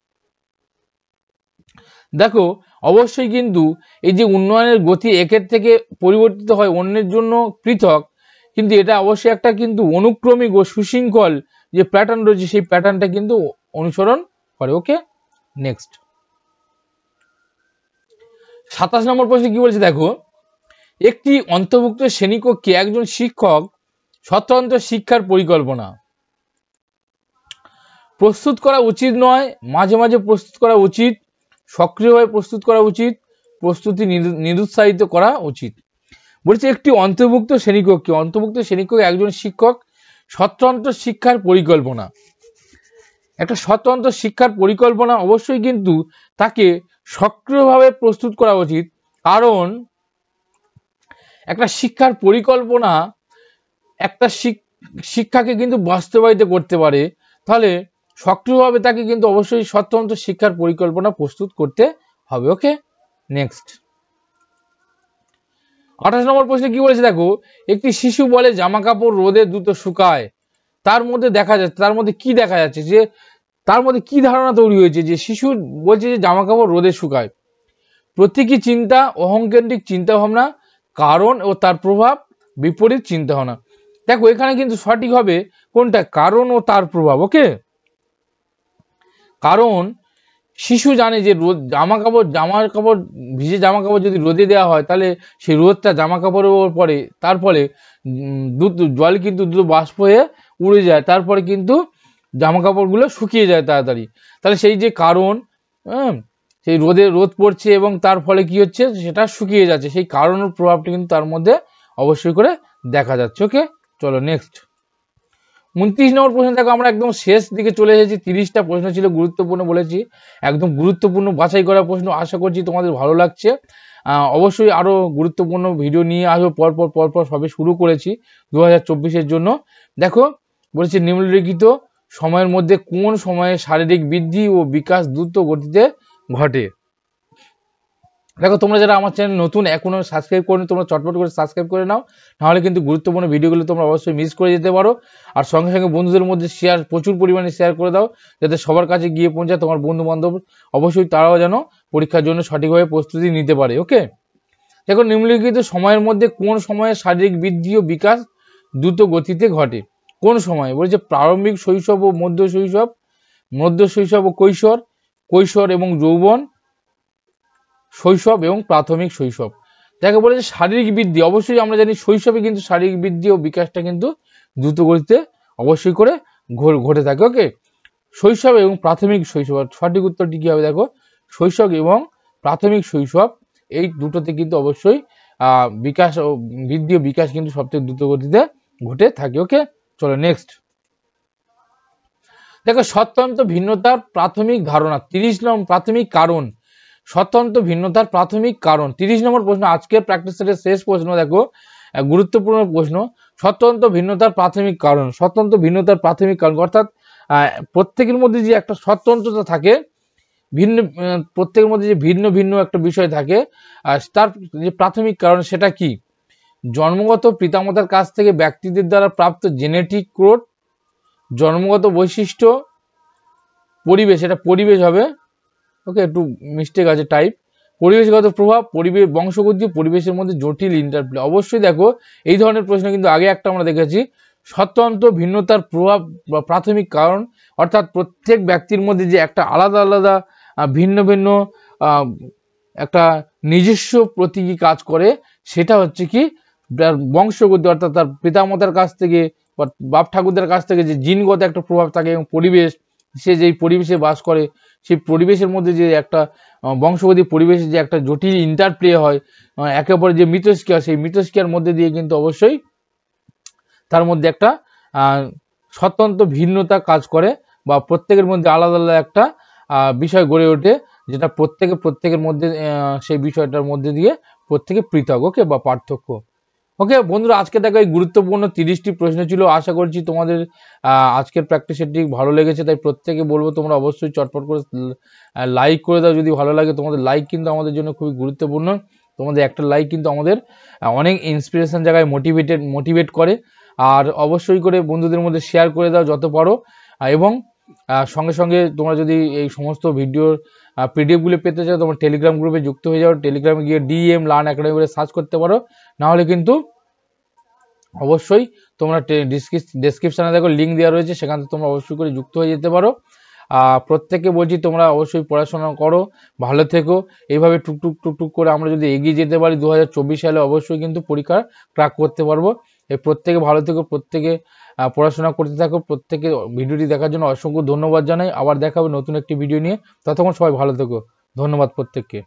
দেখো অবশ্যই কিন্তু এই যে উন্নয়নের গতি একের থেকে পরিবর্তিত হয় অন্যের জন্য পৃথক, কিন্তু এটা অবশ্যই একটা কিন্তু অনুক্রমিক ও সুশৃঙ্খল যে প্যাটার্ন রয়েছে সেই প্যাটার্নটা কিন্তু অনুসরণ করে। ওকে, নেক্সট 27 নম্বর প্রশ্নে কি বলছে, দেখো একটি অন্তর্ভুক্ত শ্রেণীকক্ষে একজন শিক্ষক স্বতন্ত্র শিক্ষার পরিকল্পনা প্রস্তুত করা উচিত নয়, মাঝে মাঝে প্রস্তুত করা উচিত, সক্রিয়ভাবে প্রস্তুত করা উচিত, প্রস্তুতি নিরুৎসাহিত করা উচিত। বলছে একটি অন্তর্ভুক্ত শ্রেণীকক্ষে একজন শিক্ষক স্বতন্ত্র শিক্ষার পরিকল্পনা, একটা স্বতন্ত্র শিক্ষার পরিকল্পনা অবশ্যই কিন্তু তাকে সক্রিয়ভাবে প্রস্তুত করা উচিত, কারণ একটা শিক্ষার পরিকল্পনা একটা শিক্ষাকে কিন্তু বাস্তবায়িত করতে পারে। তাহলে সক্রিয়ভাবে তাকে কিন্তু অবশ্যই স্বতন্ত্র শিক্ষার পরিকল্পনা প্রস্তুত করতে হবে। ওকে, নেক্সট 28 নম্বর প্রশ্নে কি বলেছে, দেখো একটি শিশু বলে জামা কাপড় রোদে দ্রুত শুকায়, তার মধ্যে কি দেখা যাচ্ছে, যে তার মধ্যে কি ধারণা তৈরি হয়েছে, যে শিশু বলছে যে জামা কাপড় রোদে শুকায়। প্রতীকী চিন্তা, অহংকেন্দ্রিক চিন্তা ভাবনা, কারণ ও তার প্রভাব, বিপরীত চিন্তা ভাবনা। দেখো এখানে কিন্তু সঠিক হবে কোনটা, কারণ ও তার প্রভাব। ওকে, কারণ শিশু জানে যে জামা কাপড় ভিজে জামা কাপড় যদি রোদে দেওয়া হয় তাহলে সেই রোদটা জামা কাপড়ের উপর পড়ে, তার ফলে জল কিন্তু দ্রুত বাষ্প হয়ে উড়ে যায়, তারপরে কিন্তু জামা কাপড়গুলো শুকিয়ে যায় তাড়াতাড়ি। তাহলে সেই যে কারণ, সেই রোদ পড়ছে এবং তার ফলে কি হচ্ছে, সেটা শুকিয়ে যাচ্ছে, সেই কারণের প্রভাবটা কিন্তু তার মধ্যে অবশ্যই করে দেখা যাচ্ছে। ওকে, চলো নেক্সট 29 নম্বর প্রশ্ন। দেখো আমরা একদম শেষ দিকে চলে এসেছি, 30টা প্রশ্ন ছিল গুরুত্বপূর্ণ, বলেছি একদম গুরুত্বপূর্ণ বাছাই করা প্রশ্ন। আশা করছি তোমাদের ভালো লাগছে। অবশ্যই আরো গুরুত্বপূর্ণ ভিডিও নিয়ে আসবো পরপর সবে শুরু করেছি 2024-এর জন্য। দেখো বলেছি নিম্নলিখিত সময়ের মধ্যে কোন সময়ে শারীরিক বৃদ্ধি ও বিকাশ দ্রুত গতিতে ঘটে। দেখো তোমরা যারা আমার চ্যানেল নতুন এখনো সাবস্ক্রাইব করো, তোমরা চটপট করে সাবস্ক্রাইব করে নাও, নাহলে কিন্তু গুরুত্বপূর্ণ ভিডিওগুলো তোমরা অবশ্যই মিস করে যেতে পারো। আর সঙ্গে সঙ্গে বন্ধুদের মধ্যে প্রচুর পরিমাণে শেয়ার করে দাও, যাতে সবার কাছে গিয়ে পৌঁছায়, তোমার বন্ধু বান্ধব অবশ্যই তারাও যেন পরীক্ষার জন্য সঠিকভাবে প্রস্তুতি নিতে পারে। ওকে, দেখো নিম্নলিখিত সময়ের মধ্যে কোন সময়ে শারীরিক বৃদ্ধি ও বিকাশ দ্রুত গতিতে ঘটে। কোন সময় বলছে, প্রারম্ভিক শৈশব ও মধ্য শৈশব ও কৈশোর এবং যৌবন, শৈশব এবং প্রাথমিক শৈশব। যাকে বলেছে শারীরিক বৃদ্ধি, অবশ্যই আমরা জানি শৈশবে কিন্তু শারীরিক বৃদ্ধি ও বিকাশটা কিন্তু দ্রুত গতিতে অবশ্যই করে ঘটে থাকে। ওকে, শৈশব এবং প্রাথমিক শৈশব, সঠিক উত্তরটি কি হবে, দেখো শৈশব এবং প্রাথমিক শৈশব এই দুটোতে কিন্তু অবশ্যই বিকাশ ও বৃদ্ধি ও বিকাশ কিন্তু সবচেয়ে দ্রুত গতিতে ঘটে থাকে। ওকে, চলো নেক্সট দেখো স্বতন্ত্র ভিন্নতার প্রাথমিক ধারণা 30 নম্বর প্রাথমিক কারণ। স্বতন্ত্র ভিন্নতার প্রাথমিক কারণ 30 নম্বর প্রশ্ন, আজকের প্র্যাকটিস সেটের শেষ প্রশ্ন। দেখো গুরুত্বপূর্ণ প্রশ্ন, স্বতন্ত্র ভিন্নতার প্রাথমিক কারণ। স্বতন্ত্র ভিন্নতার প্রাথমিক কারণ অর্থাৎ প্রত্যেকের মধ্যে যে একটা স্বতন্ত্রতা থাকে, ভিন্ন প্রত্যেকের মধ্যে যে ভিন্ন ভিন্ন একটা বিষয় থাকে, তার যে প্রাথমিক কারণ সেটা কি? জন্মগত পিতামাতার কাছ থেকে ব্যক্তিদের দ্বারা প্রাপ্ত জেনেটিক কোড, জন্মগত বৈশিষ্ট্য, পরিবেশ, এটা পরিবেশ হবে। ওকে, একটু মিস্টেক আছে টাইপ। পরিবেশগত প্রভাব, পরিবেশ, বংশগতি, পরিবেশের মধ্যে জটিল ইন্টারপ্লে। অবশ্যই দেখো এই ধরনের প্রশ্ন কিন্তু আগে একটা আমরা দেখেছি, স্বতন্ত্র ভিন্নতার প্রভাব বা প্রাথমিক কারণ অর্থাৎ প্রত্যেক ব্যক্তির মধ্যে যে একটা আলাদা আলাদা ভিন্ন ভিন্ন একটা নিজস্ব প্রতীকী কাজ করে, সেটা হচ্ছে কি বংশগতি অর্থাৎ তার পিতামাতার কাছ থেকে বা বাপ ঠাকুরদের কাছ থেকে যে জিনগত একটা প্রভাব থাকে, এবং পরিবেশ, সে যেই পরিবেশে বাস করে সেই পরিবেশের মধ্যে যে একটা বংশগতি পরিবেশে যে একটা জটিল ইন্টারপ্লে হয়, একে অপরের যে মিথস্ক্রিয়া, সেই মিথস্ক্রিয়ার মধ্যে দিয়ে কিন্তু অবশ্যই তার মধ্যে একটা স্বতন্ত্র ভিন্নতা কাজ করে বা প্রত্যেকের মধ্যে আলাদা আলাদা একটা বিষয় গড়ে ওঠে, যেটা প্রত্যেকের মধ্যে সেই বিষয়টার মধ্যে দিয়ে প্রত্যেকে পৃথক। ওকে, বা পার্থক্য। ওকে বন্ধুরা, আজকে দেখো এই গুরুত্বপূর্ণ 30টি প্রশ্ন ছিল। আশা করছি তোমাদের আজকের প্র্যাকটিস সেটটি ভালো লেগেছে। তাই প্রত্যেকে বলবো তোমরা অবশ্যই চটপট করে লাইক করে দাও যদি ভালো লাগে। তোমাদের লাইক কিন্তু আমাদের জন্য খুবই গুরুত্বপূর্ণ। তোমাদের একটা লাইক কিন্তু আমাদের অনেক ইন্সপিরেশন জায়গায় মোটিভেট করে। আর অবশ্যই করে বন্ধুদের মধ্যে শেয়ার করে দাও যত পারো। এবং সঙ্গে সঙ্গে তোমরা যদি এই সমস্ত ভিডিওর পিডিএফগুলো পেতে চাও, তোমরা টেলিগ্রাম গ্রুপে যুক্ত হয়ে যাও। টেলিগ্রামে গিয়ে ডিএম লার্ন একাডেমি বলে সার্চ করতে পারো। নাহলে কিন্তু অবশ্যই তোমরা ডেসক্রিপশনে দেখো লিঙ্ক দেওয়া রয়েছে, সেখান থেকে তোমরা অবশ্যই করে যুক্ত হয়ে যেতে পারো। প্রত্যেককে বলছি তোমরা অবশ্যই পড়াশোনা করো, ভালো থেকো। এইভাবে টুকটুক করে আমরা যদি এগিয়ে যেতে পারি 2024 সালে অবশ্যই কিন্তু পরীক্ষা ক্র্যাক করতে পারবো। এই প্রত্যেকে ভালো থেকো, প্রত্যেকে পড়াশোনা করতে থাকো। প্রত্যেকে ভিডিওটি দেখার জন্য অসংখ্য ধন্যবাদ জানাই। আবার দেখা হবে নতুন একটি ভিডিও নিয়ে। ততক্ষণ সবাই ভালো থেকো। ধন্যবাদ প্রত্যেককে।